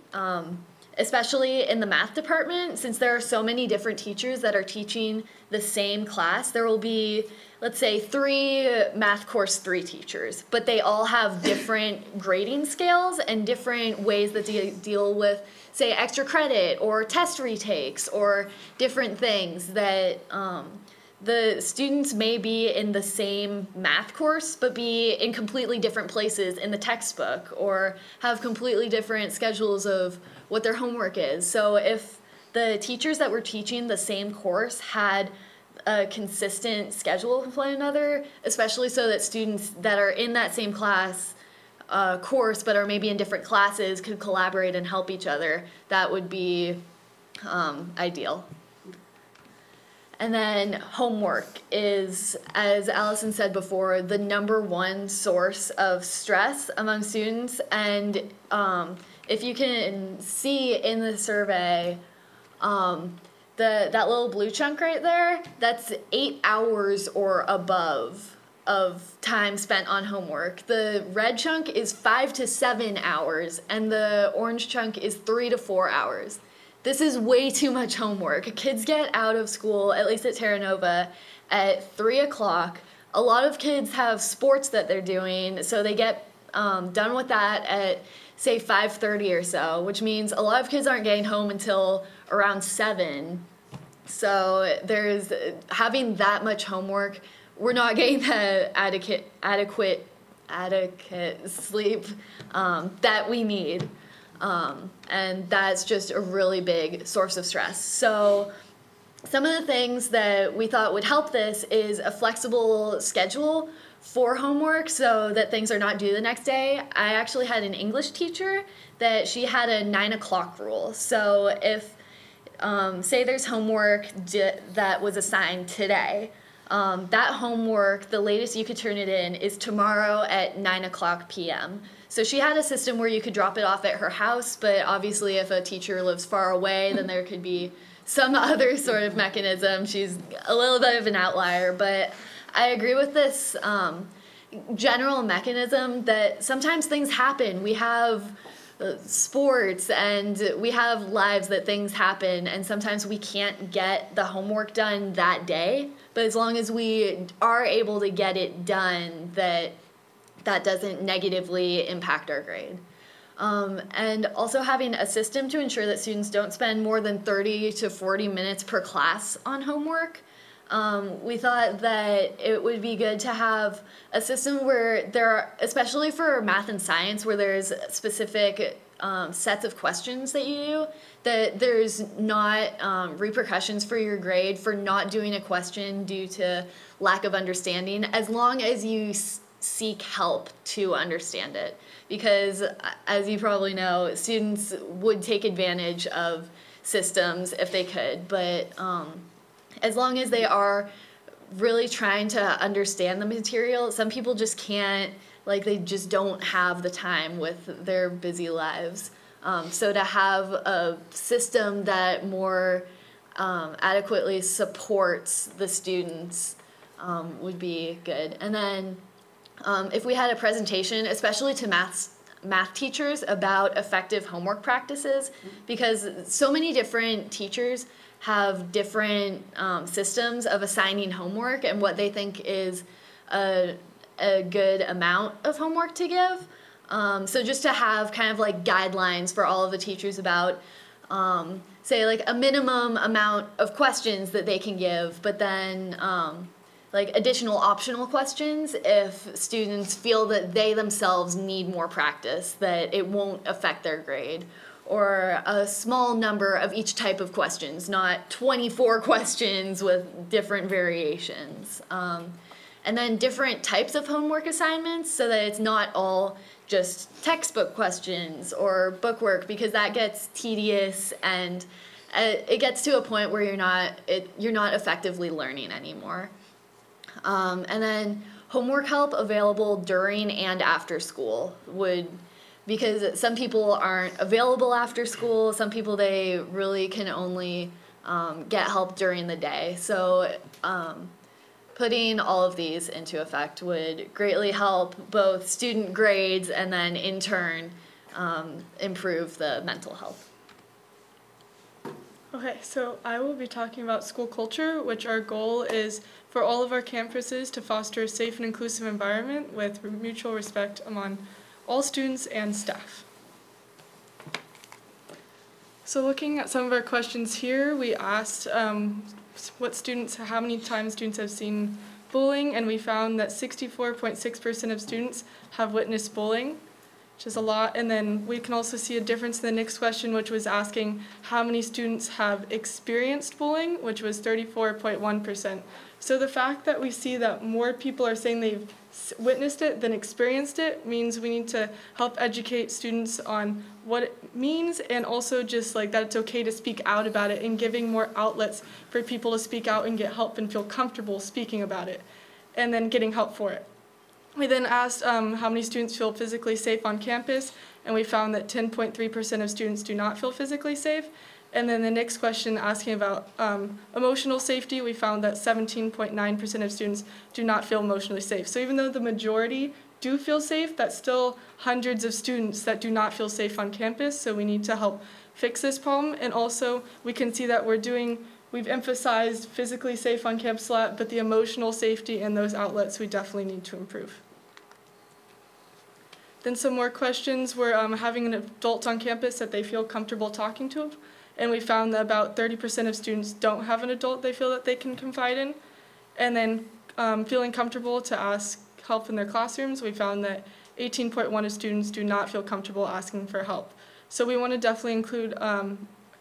Especially in the math department, since there are so many different teachers that are teaching the same class. There will be, let's say, 3 math course 3 teachers, but they all have different grading scales and different ways that they deal with, say, extra credit or test retakes or different things that the students may be in the same math course, but be in completely different places in the textbook, or have completely different schedules of what their homework is. So if the teachers that were teaching the same course had a consistent schedule with one another, especially so that students that are in that same class course but are maybe in different classes could collaborate and help each other, that would be ideal. And then homework is, as Allison said before, the #1 source of stress among students. And if you can see in the survey, that little blue chunk right there, that's 8 hours or above of time spent on homework. The red chunk is 5 to 7 hours, and the orange chunk is 3 to 4 hours. This is way too much homework. Kids get out of school, at least at Terra Nova, at 3 o'clock. A lot of kids have sports that they're doing, so they get done with that at, say, 5:30 or so, which means a lot of kids aren't getting home until around 7. So there's having that much homework, we're not getting the adequate sleep that we need. And that's just a really big source of stress. So some of the things that we thought would help this is a flexible schedule for homework so that things are not due the next day. I actually had an English teacher that she had a 9 o'clock rule. So if, say there's homework that was assigned today, that homework, the latest you could turn it in is tomorrow at 9 o'clock p.m. So she had a system where you could drop it off at her house, but obviously if a teacher lives far away, then there could be some other sort of mechanism. She's a little bit of an outlier, but I agree with this general mechanism that sometimes things happen. We have sports and we have lives that things happen, and sometimes we can't get the homework done that day, but as long as we are able to get it done, that doesn't negatively impact our grade. And also having a system to ensure that students don't spend more than 30 to 40 minutes per class on homework. We thought that it would be good to have a system where there are, especially for math and science, where there's specific sets of questions that you do, that there's not repercussions for your grade for not doing a question due to lack of understanding, as long as you seek help to understand it. Because as you probably know, students would take advantage of systems if they could, but as long as they are really trying to understand the material, some people just can't, like they just don't have the time with their busy lives. So to have a system that more adequately supports the students would be good. And then if we had a presentation, especially to math teachers, about effective homework practices, because so many different teachers have different systems of assigning homework and what they think is a good amount of homework to give. So just to have kind of like guidelines for all of the teachers about, say like a minimum amount of questions that they can give, but then like additional optional questions if students feel that they themselves need more practice, that it won't affect their grade. Or a small number of each type of questions, not 24 questions with different variations. And then different types of homework assignments so that it's not all just textbook questions or bookwork, because that gets tedious and it gets to a point where you're not effectively learning anymore. And then homework help available during and after school because some people aren't available after school, some people they really can only get help during the day. So putting all of these into effect would greatly help both student grades and then in turn improve the mental health. Okay, so I will be talking about school culture, which our goal is for all of our campuses to foster a safe and inclusive environment with mutual respect among all students and staff. So looking at some of our questions here, we asked how many times students have seen bullying, and we found that 64.6% of students have witnessed bullying, which is a lot. And then we can also see a difference in the next question, which was asking how many students have experienced bullying, which was 34.1%. So the fact that we see that more people are saying they've witnessed it than experienced it means we need to help educate students on what it means, and also just like that it's okay to speak out about it, and giving more outlets for people to speak out and get help and feel comfortable speaking about it and then getting help for it. We then asked how many students feel physically safe on campus, and we found that 10.3% of students do not feel physically safe. And then the next question asking about emotional safety, we found that 17.9% of students do not feel emotionally safe. So even though the majority do feel safe, that's still hundreds of students that do not feel safe on campus, so we need to help fix this problem. And also we can see that we've emphasized physically safe on campus a lot, but the emotional safety and those outlets we definitely need to improve. Then some more questions were having an adult on campus that they feel comfortable talking to. And we found that about 30% of students don't have an adult they feel that they can confide in. And then feeling comfortable to ask help in their classrooms, we found that 18.1% of students do not feel comfortable asking for help. So we want to definitely include,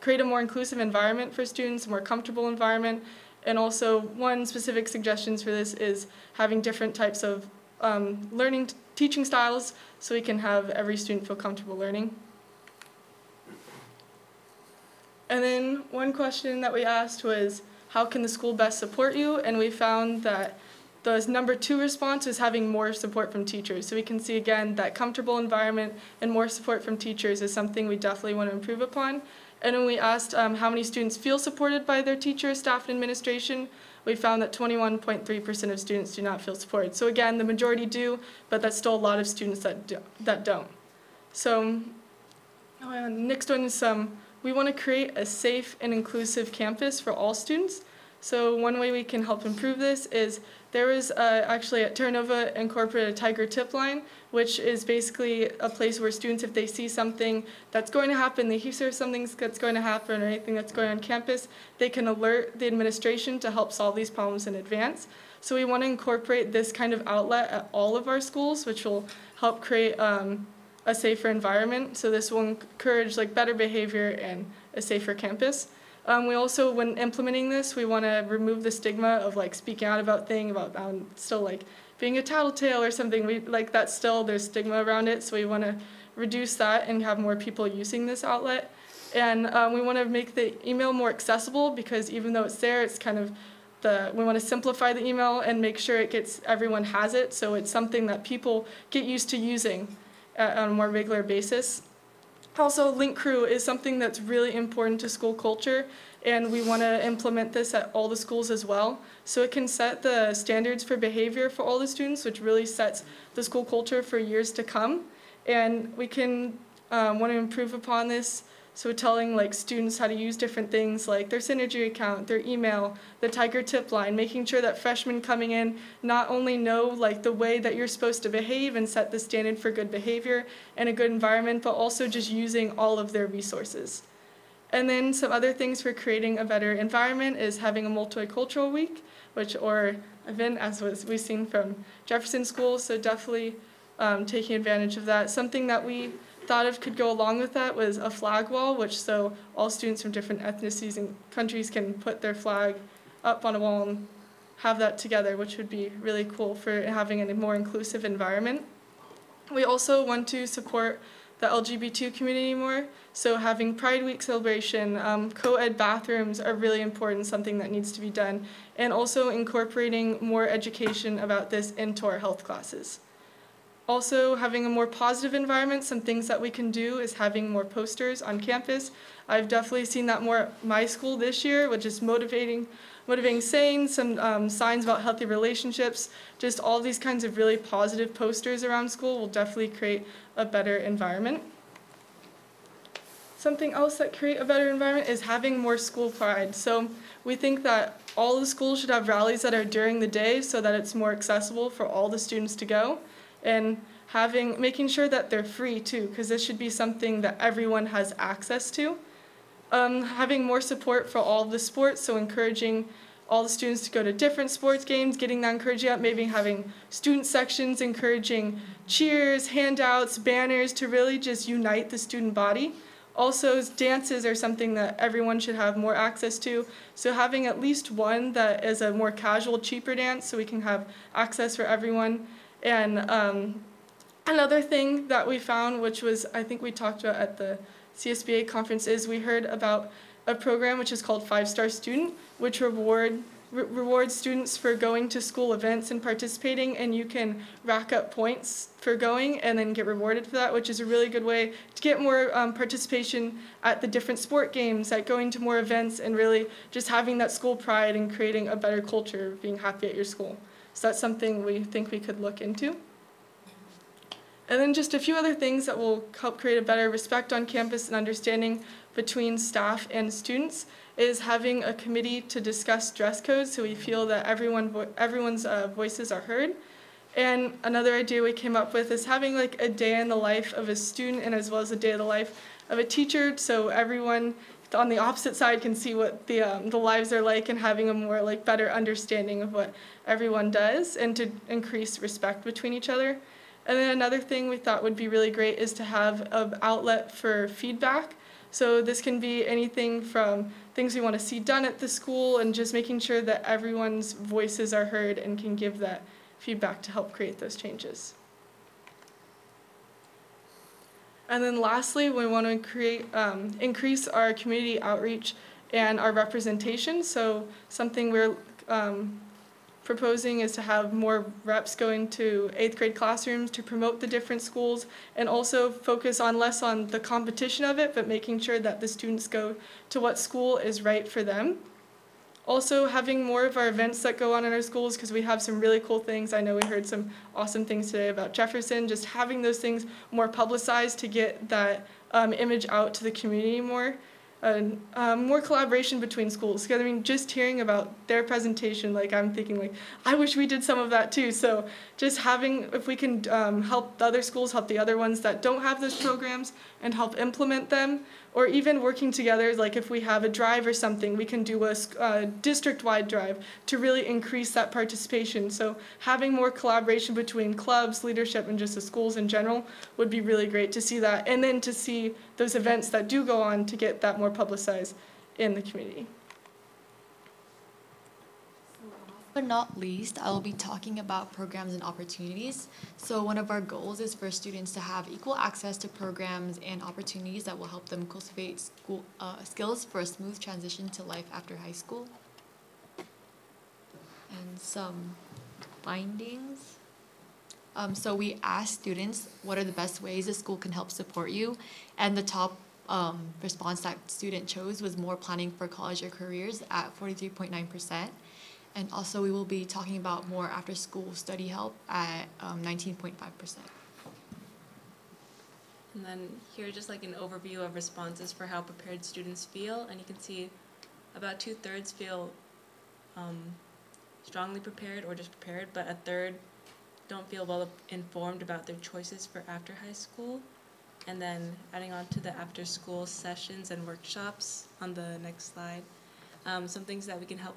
create a more inclusive environment for students, a more comfortable environment. And also one specific suggestions for this is having different types of teaching styles so we can have every student feel comfortable learning. And then one question that we asked was, how can the school best support you? And we found that the number 2 response is having more support from teachers. So we can see again that comfortable environment and more support from teachers is something we definitely want to improve upon. And when we asked how many students feel supported by their teachers, staff, and administration, we found that 21.3% of students do not feel supported. So again, the majority do, but that's still a lot of students that don't. So next one is we want to create a safe and inclusive campus for all students. So one way we can help improve this is there was actually at Terra Nova incorporated a Tiger tip line, which is basically a place where students, if they see something that's going to happen, they hear something that's going to happen or anything that's going on campus, they can alert the administration to help solve these problems in advance. So we want to incorporate this kind of outlet at all of our schools, which will help create a safer environment. So this will encourage better behavior and a safer campus. We also, when implementing this, we want to remove the stigma of speaking out about things, about still being a tattletale or something. That's still, there's stigma around it, so we want to reduce that and have more people using this outlet. And we want to make the email more accessible, because even though it's there, it's kind of we want to simplify the email and make sure everyone has it, so it's something that people get used to using on a more regular basis. Also, Link Crew is something that's really important to school culture, and we want to implement this at all the schools as well. So it can set the standards for behavior for all the students, which really sets the school culture for years to come. And we can want to improve upon this, so telling students how to use different things like their Synergy account, their email, the Tiger tip line, making sure that freshmen coming in not only know the way that you're supposed to behave and set the standard for good behavior and a good environment, but also just using all of their resources. And then some other things for creating a better environment is having a multicultural week, or event, as we've seen from Jefferson schools, so definitely taking advantage of that. Something that we thought of could go along with that was a flag wall, so all students from different ethnicities and countries can put their flag up on a wall and have that together, which would be really cool for having a more inclusive environment. We also want to support the LGBT community more, so having Pride Week celebration, co-ed bathrooms are really important, something that needs to be done, and also incorporating more education about this into our health classes. Also, having a more positive environment, some things that we can do is having more posters on campus. I've definitely seen that more at my school this year, which is motivating sayings, some signs about healthy relationships, just all these kinds of really positive posters around school will definitely create a better environment. Something else that create a better environment is having more school pride. So we think that all the schools should have rallies that are during the day so that it's more accessible for all the students to go. And making sure that they're free too, because this should be something that everyone has access to. Having more support for all of the sports, so encouraging all the students to go to different sports games, getting that encouraging up, maybe having student sections, encouraging cheers, handouts, banners to really just unite the student body. Also, dances are something that everyone should have more access to, so having at least one that is a more casual, cheaper dance so we can have access for everyone. And another thing that we found, which was I think we talked about at the CSBA conference, is we heard about a program which is called 5-Star Student, which rewards students for going to school events and participating, and you can rack up points for going and then get rewarded for that, which is a really good way to get more participation at the different sport games, at going to more events, and really just having that school pride and creating a better culture of being happy at your school. So that's something we think we could look into. And then just a few other things that will help create a better respect on campus and understanding between staff and students is having a committee to discuss dress codes so we feel that everyone's voices are heard. And another idea we came up with is having a day in the life of a student and as well as a day in the life of a teacher, so everyone on the opposite side can see what the lives are like, and having a more better understanding of what everyone does, and to increase respect between each other. And then another thing we thought would be really great is to have an outlet for feedback. So this can be anything from things we want to see done at the school, and just making sure that everyone's voices are heard and can give that feedback to help create those changes. And then lastly, we want to increase our community outreach and our representation. So something we're proposing is to have more reps going to 8th grade classrooms to promote the different schools, and also focus on less on the competition of it, but making sure that the students go to what school is right for them. Also having more of our events that go on in our schools, because we have some really cool things. I know we heard some awesome things today about Jefferson, just having those things more publicized to get that image out to the community more. More collaboration between schools. Because I mean, just hearing about their presentation, like I'm thinking like, I wish we did some of that too. So just having, if we can help the other schools, help the other ones that don't have those programs and help implement them, or even working together, like if we have a drive or something, we can do a district-wide drive to really increase that participation. So having more collaboration between clubs, leadership, and just the schools in general would be really great to see that. And then to see those events that do go on to get that more publicized in the community. But not least, I will be talking about programs and opportunities. So one of our goals is for students to have equal access to programs and opportunities that will help them cultivate skills for a smooth transition to life after high school. And some findings. So we asked students what are the best ways the school can help support you, and the top response that student chose was more planning for college or careers at 43.9%. And also we will be talking about more after-school study help at 19.5%. And then here just like an overview of responses for how prepared students feel. And you can see about 2/3 feel strongly prepared or just prepared, but 1/3 don't feel well informed about their choices for after high school. And then adding on to the after-school sessions and workshops on the next slide. Some things that we can help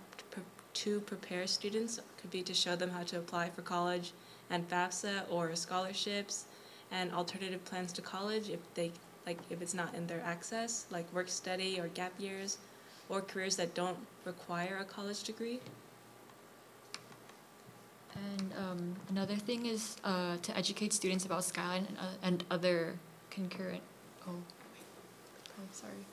to prepare students could be to show them how to apply for college and FAFSA or scholarships and alternative plans to college if it's not in their access, like work study or gap years or careers that don't require a college degree. And another thing is to educate students about Skyline and other concurrent, sorry.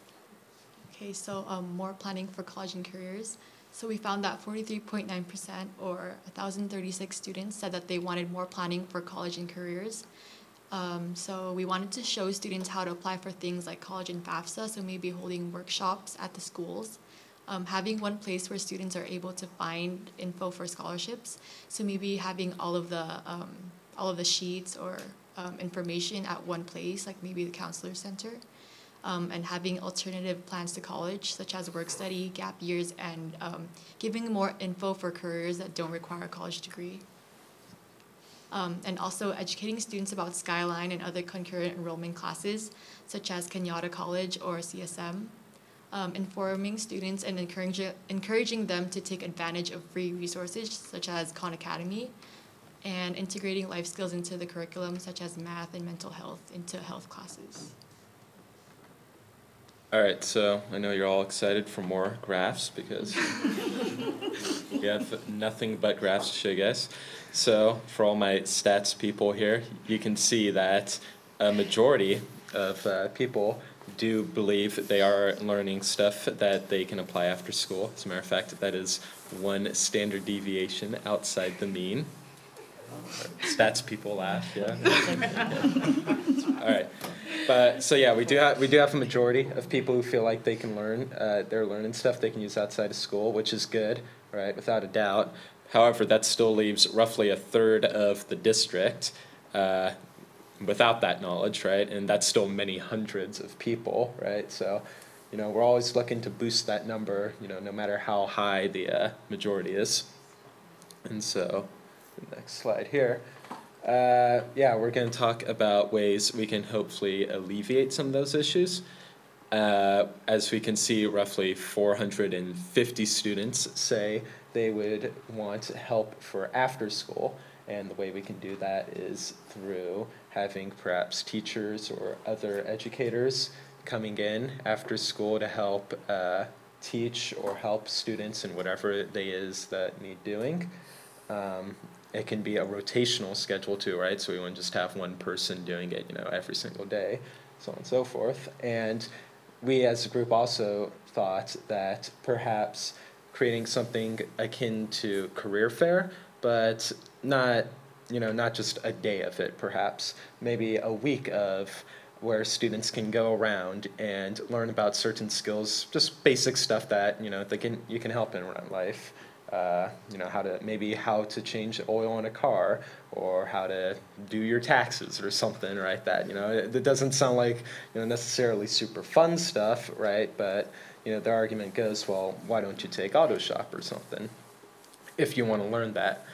Okay, so more planning for college and careers. So we found that 43.9% or 1,036 students said that they wanted more planning for college and careers. So we wanted to show students how to apply for things like college and FAFSA, so maybe holding workshops at the schools. Having one place where students are able to find info for scholarships, so maybe having all of the sheets or information at one place, like maybe the counselor center. And having alternative plans to college, such as work study, gap years, and giving more info for careers that don't require a college degree. And also educating students about Skyline and other concurrent enrollment classes, such as Kenyatta College or CSM. Informing students and encouraging them to take advantage of free resources, such as Khan Academy, and integrating life skills into the curriculum, such as math and mental health, into health classes. All right, so I know you're all excited for more graphs because we have nothing but graphs to show you guys. So for all my stats people here, you can see that a majority of people do believe that they are learning stuff that they can apply after school. As a matter of fact, that is one standard deviation outside the mean. Stats people laugh, yeah. All right, but so yeah, we do have a majority of people who feel like they can learn. They're learning stuff they can use outside of school, which is good, right? Without a doubt. However, that still leaves roughly 1/3 of the district without that knowledge, right? And that's still many hundreds of people, right? So, we're always looking to boost that number, no matter how high the majority is. And so, the next slide here. We're going to talk about ways we can hopefully alleviate some of those issues. As we can see, roughly 450 students say they would want help for after school, and the way we can do that is through having perhaps teachers or other educators coming in after school to help teach or help students in whatever it is that need doing. it can be a rotational schedule too, right? So we wouldn't just have one person doing it, every single day, so on and so forth. And we as a group also thought that perhaps creating something akin to career fair, but not just a day of it, perhaps maybe a week of where students can go around and learn about certain skills, just basic stuff that you can help in around life. How to change oil in a car, or how to do your taxes or something, right? That it doesn't sound like necessarily super fun stuff, right? But the argument goes, well, why don't you take auto shop or something if you want to learn that?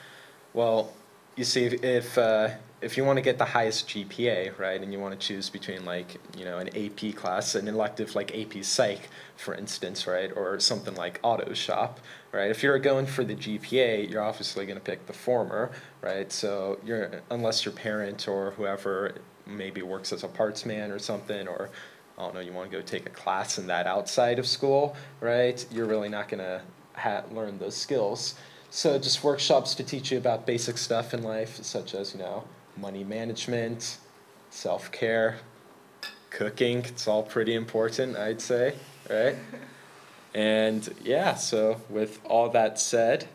Well, you see, if you want to get the highest GPA, right, and you want to choose between an AP class, an elective like AP Psych, for instance, right, or something like auto shop, right? If you're going for the GPA, you're obviously going to pick the former, right? So unless your parent or whoever maybe works as a parts man or something, or I don't know, you want to go take a class in that outside of school, right? You're really not going to learn those skills. So just workshops to teach you about basic stuff in life, such as, money management, self-care, cooking. It's all pretty important, I'd say, right? And yeah, so with all that said,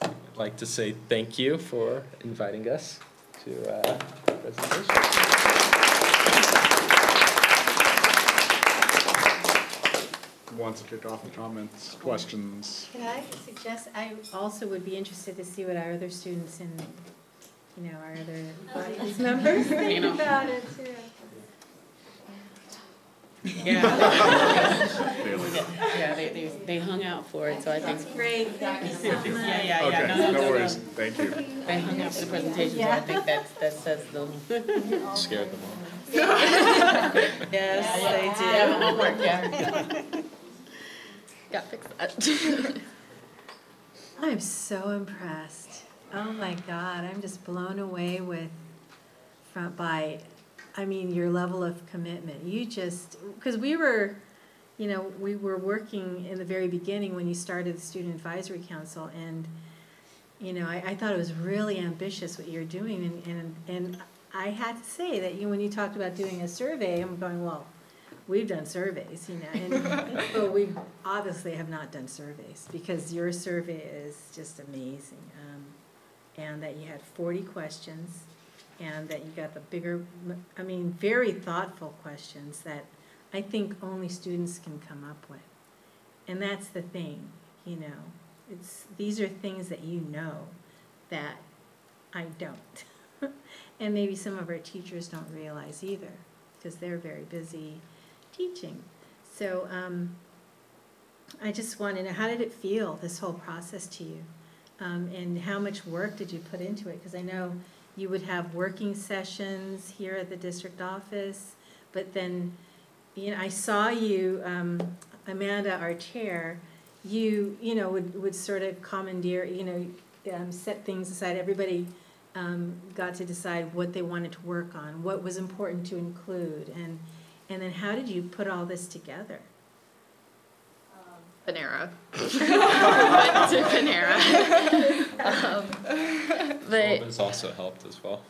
I'd like to say thank you for inviting us to the presentation. Wants to kick off the comments, questions? Could I suggest, I also would be interested to see what our other students and, our other audience members think about it too. They hung out for it, so I think. That's great, thank you so much. Okay, no worries, thank you. They hung out for the presentation, so I think that says them. Scared them all. Yes, they do. Yeah, fix that. I'm so impressed. Oh my God, I'm just blown away by your level of commitment. You just, because we were working in the very beginning when you started the Student Advisory Council, and, I thought it was really ambitious what you're doing, and I had to say that when you talked about doing a survey, I'm going, well, we've done surveys, but we obviously have not done surveys, because your survey is just amazing. And that you had 40 questions, and that you got the bigger, very thoughtful questions that I think only students can come up with. And that's the thing, these are things that that I don't. And maybe some of our teachers don't realize either, because they're very busy teaching. So I just want to know, how did it feel, this whole process to you? And how much work did you put into it? Because I know you would have working sessions here at the district office, but then, I saw you, Amanda, our chair, you would sort of commandeer, set things aside. Everybody got to decide what they wanted to work on, what was important to include, and then how did you put all this together? Panera. Went to Panera. But This also helped as well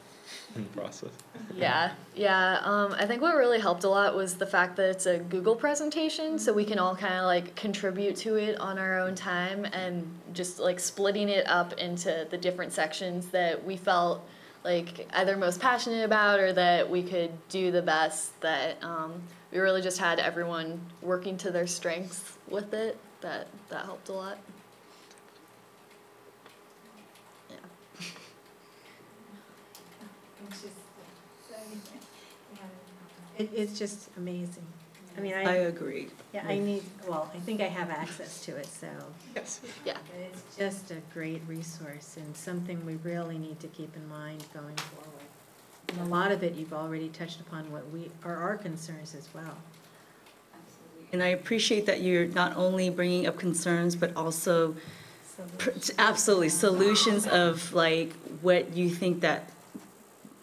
in the process. Yeah. I think what really helped a lot was the fact that it's a Google presentation, so we can all kind of contribute to it on our own time, and just splitting it up into the different sections that we felt either most passionate about, or that we could do the best. That we really just had everyone working to their strengths with it. That helped a lot. It's just amazing. I agree. Yeah, I think I have access to it, so. Yes. Yeah. It's just a great resource, and something we really need to keep in mind going forward. And a lot of it you've already touched upon what are our concerns as well. And I appreciate that you're not only bringing up concerns, but also absolutely solutions of what you think that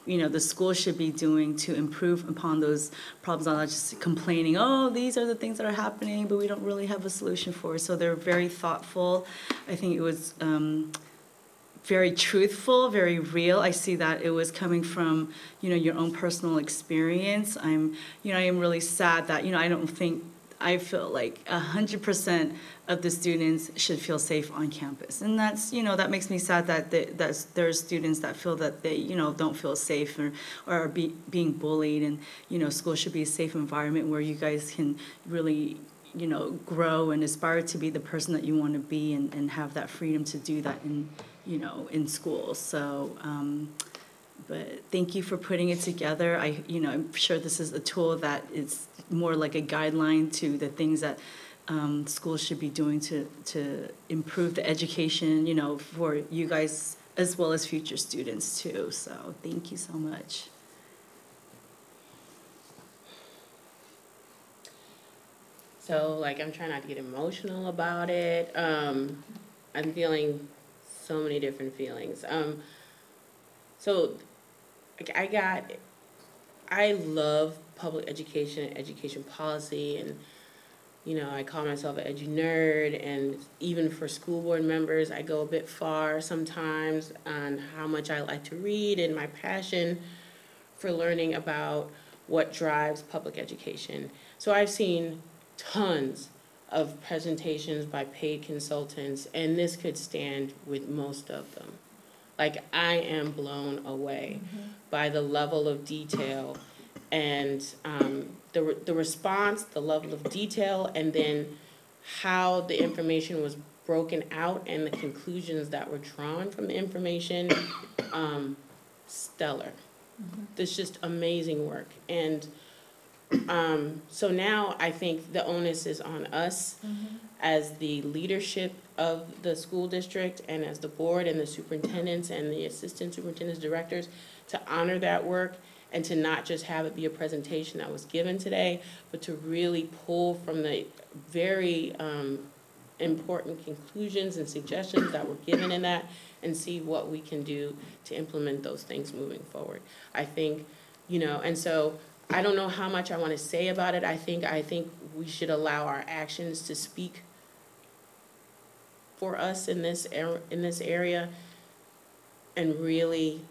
the school should be doing to improve upon those problems, not just complaining, oh, these are the things that are happening, but we don't really have a solution for it. So they're very thoughtful. I think it was very truthful, very real. I see that it was coming from, your own personal experience. I am really sad that, I feel like 100% of the students should feel safe on campus. And that's, that makes me sad that there's students that feel that they, don't feel safe or are being bullied. And, school should be a safe environment where you guys can really, grow and aspire to be the person that you want to be and have that freedom to do that in school. So, but thank you for putting it together. I'm sure this is a tool that is more like a guideline to the things that schools should be doing to improve the education, for you guys as well as future students too. So thank you so much. So, I'm trying not to get emotional about it. I'm feeling so many different feelings. I love public education and education policy, and, I call myself an edu nerd, and even for school board members, I go a bit far sometimes on how much I like to read and my passion for learning about what drives public education. So I've seen tons of presentations by paid consultants, and this could stand with most of them. I am blown away by the level of detail and the response, the level of detail, and then how the information was broken out and the conclusions that were drawn from the information, stellar. This just amazing work. And so now I think the onus is on us as the leadership of the school district and as the board and the superintendents and the assistant superintendents, directors, to honor that work and to not just have it be a presentation that was given today, but to really pull from the very important conclusions and suggestions that were given in that and see what we can do to implement those things moving forward. I think, and so I don't know how much I want to say about it. I think we should allow our actions to speak for us in this area and really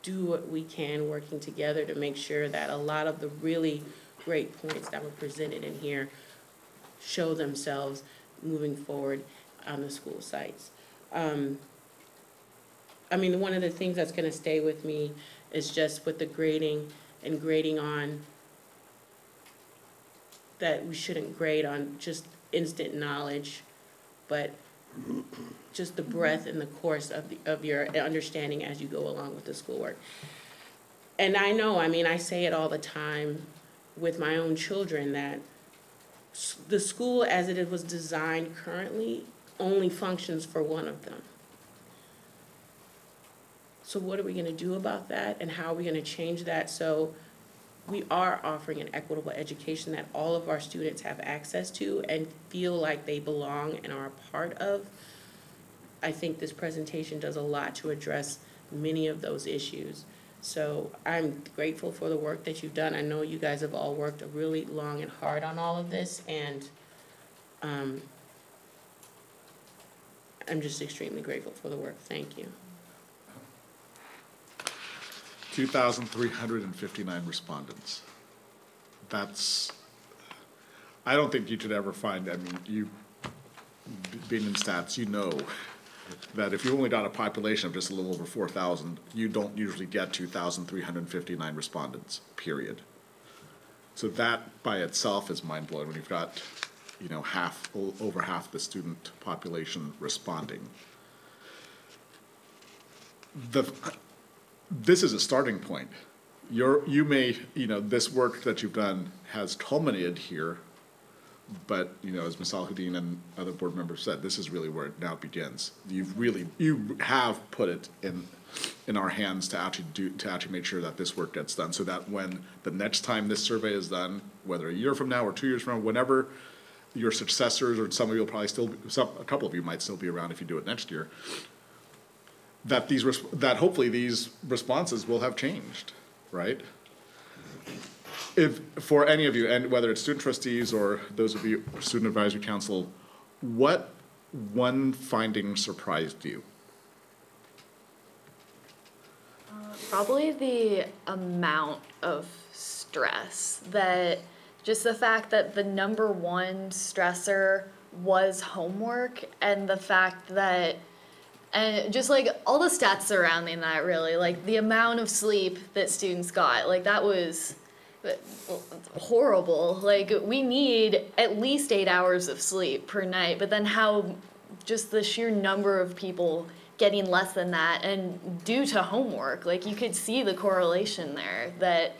do what we can working together to make sure that a lot of the really great points that were presented in here show themselves moving forward on the school sites. One of the things that's going to stay with me is just with the grading and grading on that we shouldn't grade on just instant knowledge, but just the breadth and the course of your understanding as you go along with the schoolwork. And I know, I say it all the time with my own children that the school as it was designed currently only functions for one of them. So what are we going to do about that, and how are we going to change that so we are offering an equitable education that all of our students have access to and feel like they belong and are a part of? I think this presentation does a lot to address many of those issues. So I'm grateful for the work that you've done. I know you guys have all worked really long and hard on all of this, and I'm just extremely grateful for the work. Thank you. 2,359 respondents. I don't think you could ever find, you being in stats, that if you only got a population of just a little over 4,000, you don't usually get 2,359 respondents, period. So that by itself is mind-blowing when you've got, over half the student population responding. This is a starting point. This work that you've done has culminated here, but as Ms. Al-Houdin and other board members said, this is really where it now begins. You have put it in our hands to actually make sure that this work gets done, so that when the next time this survey is done, whether a year from now or 2 years from now, whenever your successors, or some of you will probably still, a couple of you might still be around if you do it next year, that hopefully these responses will have changed, right? If for any of you, and whether it's student trustees or those of you student advisory council, what one finding surprised you? Probably the amount of stress, that just the fact that the number one stressor was homework, and the fact that, and just like all the stats surrounding that, really, like the amount of sleep that students got, like that was horrible. Like we need at least 8 hours of sleep per night, but then how just the sheer number of people getting less than that, and due to homework, like you could see the correlation there, that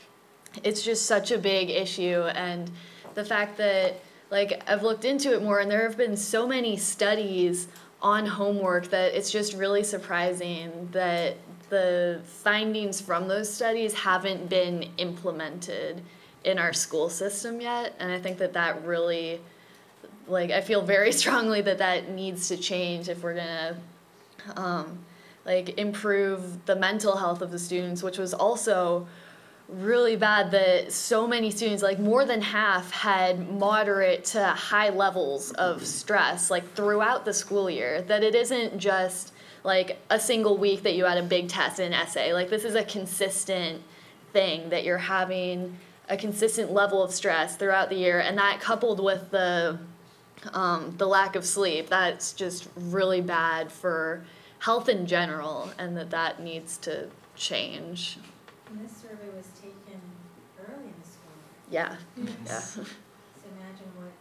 it's just such a big issue. And the fact that, like, I've looked into it more, and there have been so many studies on homework that it's just really surprising that the findings from those studies haven't been implemented in our school system yet. And I think that that really, like, I feel very strongly that that needs to change if we're gonna like improve the mental health of the students, which was also really bad, that so many students, like more than half, had moderate to high levels of stress like throughout the school year, that it isn't just like a single week that you had a big test and an essay. Like this is a consistent thing, that you're having a consistent level of stress throughout the year, and that coupled with the lack of sleep, that's just really bad for health in general, and that needs to change. And this survey was taken early in the school year. Yeah. Yes. Yeah. So imagine what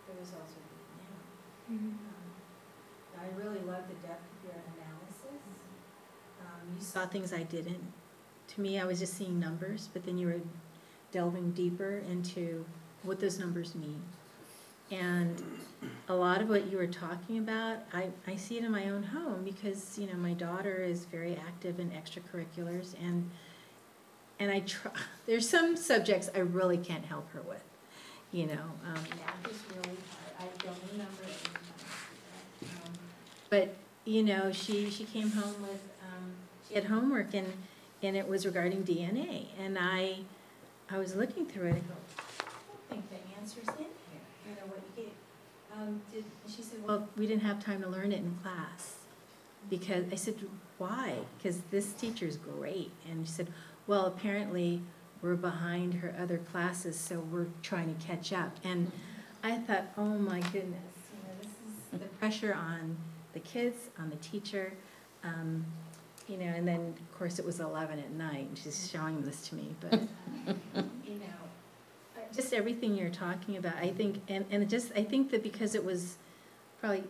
the results would be now. I really love the depth of your analysis. You saw things I didn't. To me, I was just seeing numbers, but then you were delving deeper into what those numbers mean. And a lot of what you were talking about, I see it in my own home, because, you know, my daughter is very active in extracurriculars, and I try. There's some subjects I really can't help her with, you know. Math is really hard. I don't remember it. But you know, she came home with she had homework, and it was regarding DNA, and I was looking through it and go, I don't think the answer's in here. You know what you gave. She said, well, we didn't have time to learn it in class. Because I said, why? Because this teacher's great. And she said, well, apparently we're behind her other classes, so we're trying to catch up. And I thought, oh my goodness, you know, this is the pressure on the kids, on the teacher. You know, and then of course it was 11 at night, and she's showing this to me. But you know, just everything you're talking about, I think, and I think that because it was probably,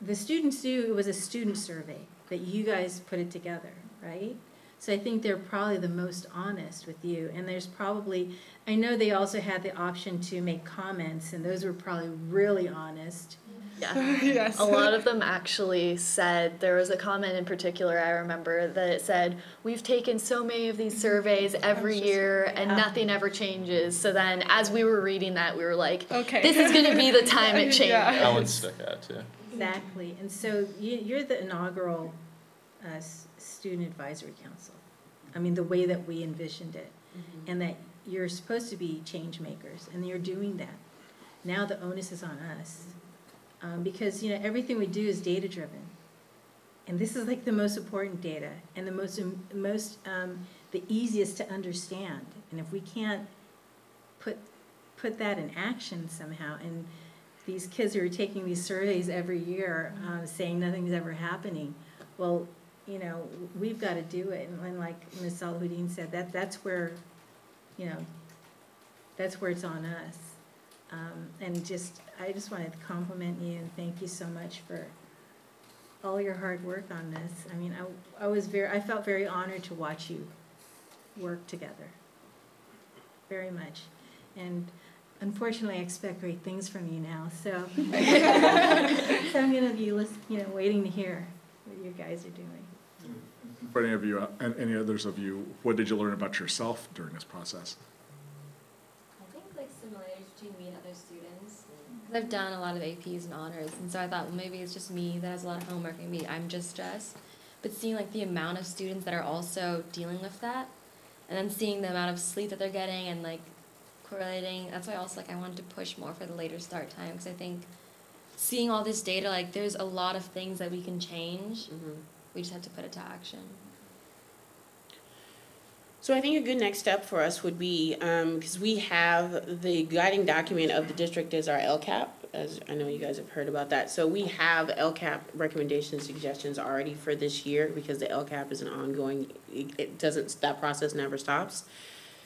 the students it was a student survey that you guys put it together, right? So I think they're probably the most honest with you. And there's probably, I know they also had the option to make comments, and those were probably really honest. Yeah. Yes. A lot of them actually said, there was a comment in particular I remember that it said, we've taken so many of these surveys every year and nothing ever changes. So then as we were reading that, we were like, okay, this is going to be the time it changes. That one stuck out too. Exactly. And so you're the inaugural Student Advisory Council. I mean, the way that we envisioned it. And that you're supposed to be change makers, and you're doing that. Now the onus is on us. Because, you know, everything we do is data driven. And this is like the most important data, and the easiest to understand. And if we can't put that in action somehow, and these kids who are taking these surveys every year saying nothing's ever happening, well, you know, we've got to do it. And like Ms. Salahuddin said, that's where, you know, that's where it's on us. And I just wanted to compliment you and thank you so much for all your hard work on this. I mean, I felt very honored to watch you work together, very much. And unfortunately, I expect great things from you now. So, so I'm going to be waiting to hear what you guys are doing. For any of you, and any others of you, what did you learn about yourself during this process? I think like similarities between me and other students. Because I've done a lot of APs and honors, and so I thought, well, maybe it's just me that has a lot of homework, maybe I'm just stressed. But seeing like the amount of students that are also dealing with that, and then seeing the amount of sleep that they're getting and like correlating, that's why also like I wanted to push more for the later start time, because I think seeing all this data, like there's a lot of things that we can change. We just have to put it to action. So I think a good next step for us would be, because we have the guiding document of the district is our LCAP, as I know you guys have heard about that. So we have LCAP recommendations, suggestions already for this year, because the LCAP is an ongoing, it doesn't, that process never stops.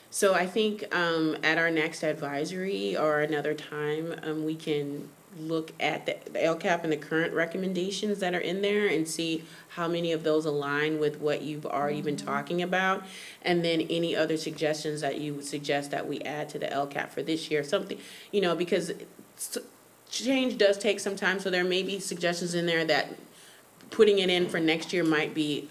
So I think at our next advisory or another time, we can look at the LCAP and the current recommendations that are in there and see how many of those align with what you've already been talking about, and then any other suggestions that you would suggest that we add to the LCAP for this year, something, you know, because change does take some time, so there may be suggestions in there that putting it in for next year might be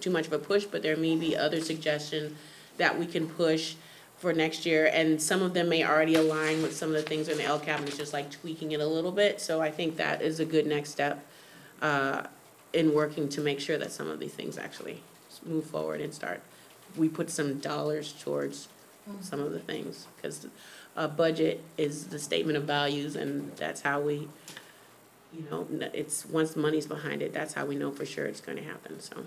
too much of a push, but there may be other suggestions that we can push for next year, and some of them may already align with some of the things in the LCAP, and it's just like tweaking it a little bit. So I think that is a good next step in working to make sure that some of these things actually move forward and start. We put some dollars towards some of the things, because a budget is the statement of values, and that's how we, you know, it's once the money's behind it, that's how we know for sure it's going to happen. So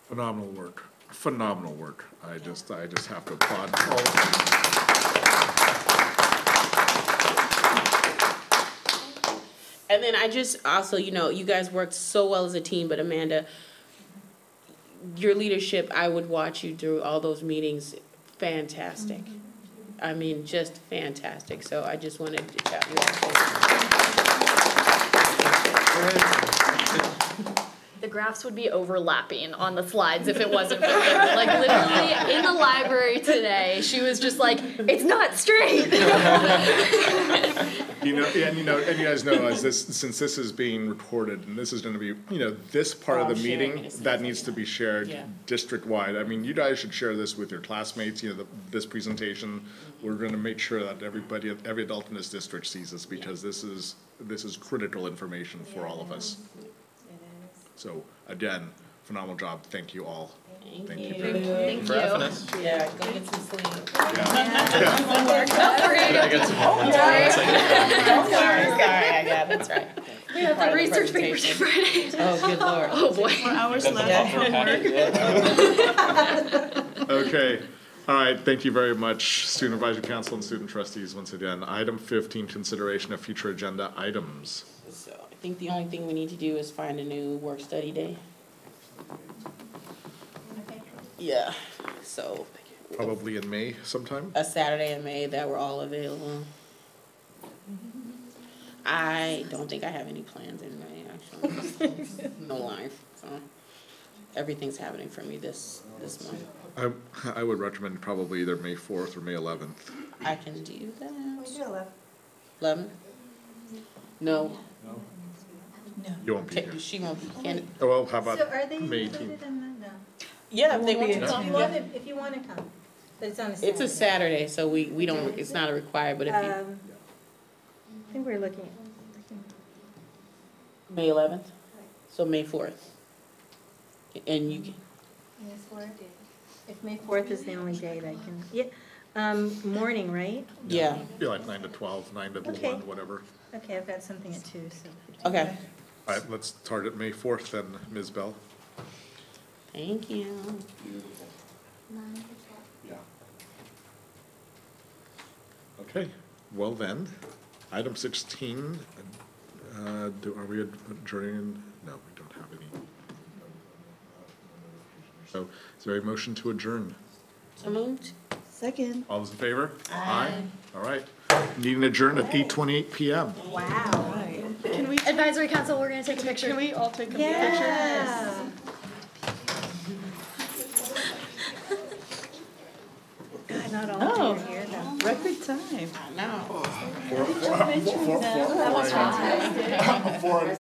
Phenomenal work. Phenomenal work. I just have to applaud all of you. And then I just also, you know, you guys worked so well as a team, but Amanda, your leadership, I would watch you through all those meetings. Fantastic. I mean, just fantastic. So I just wanted to chat you all. The graphs would be overlapping on the slides if it wasn't for him. Like literally in the library today, she was just like, "It's not straight." You know, and you guys know, since this is being recorded, and this is going to be, you know, this part of the meeting that needs to be shared district-wide. I mean, you guys should share this with your classmates. You know, this presentation. We're going to make sure that every adult in this district sees this, because this is critical information for all of us. So again, phenomenal job. Thank you all. Thank you. Thank you for having us. Yeah, go get some sleep. Yeah. Sorry, I got it. That's right. We have the research papers Friday. Oh, good Lord. Oh, boy. 4 hours left from work. Okay. All right. Thank you very much, Student Advisory Council and student trustees, once again. Item 15, consideration of future agenda items. So I think the only thing we need to do is find a new work study day. Yeah, so. Probably in May sometime? A Saturday in May that we're all available. I don't think I have any plans in May, actually. No life, so. Everything's happening for me this month. I would recommend probably either May 4th or May 11th. I can do that. We do 11. 11? No. You won't be here. She won't be. Can, Oh, well, how about So are they May included 18th? in the, no? yeah, if they want to come. If you want to come, but it's on a Saturday. It's a Saturday, so we don't, it's not a required, but if you, I think we're looking at. May 11th, so May 4th. And you can, May 4th? If May 4th is the only day that I can, morning, right? yeah. Be like 9 to 12, 9 to Okay. 1, whatever. Okay, I've got something at 2, so. Okay. All right, let's target May 4th then, Ms. Bell. Thank you. Yeah. Okay, well then, item 16, are we adjourning? No, we don't have any. So, is there a motion to adjourn? So moved. Second. All those in favor? Aye. All right, meeting adjourned at 8:28 PM. Wow. Can we, Advisory Council, we're gonna take a picture. can we all take a picture? Yeah. God, not all Oh, of you are here though. record time. No. Four,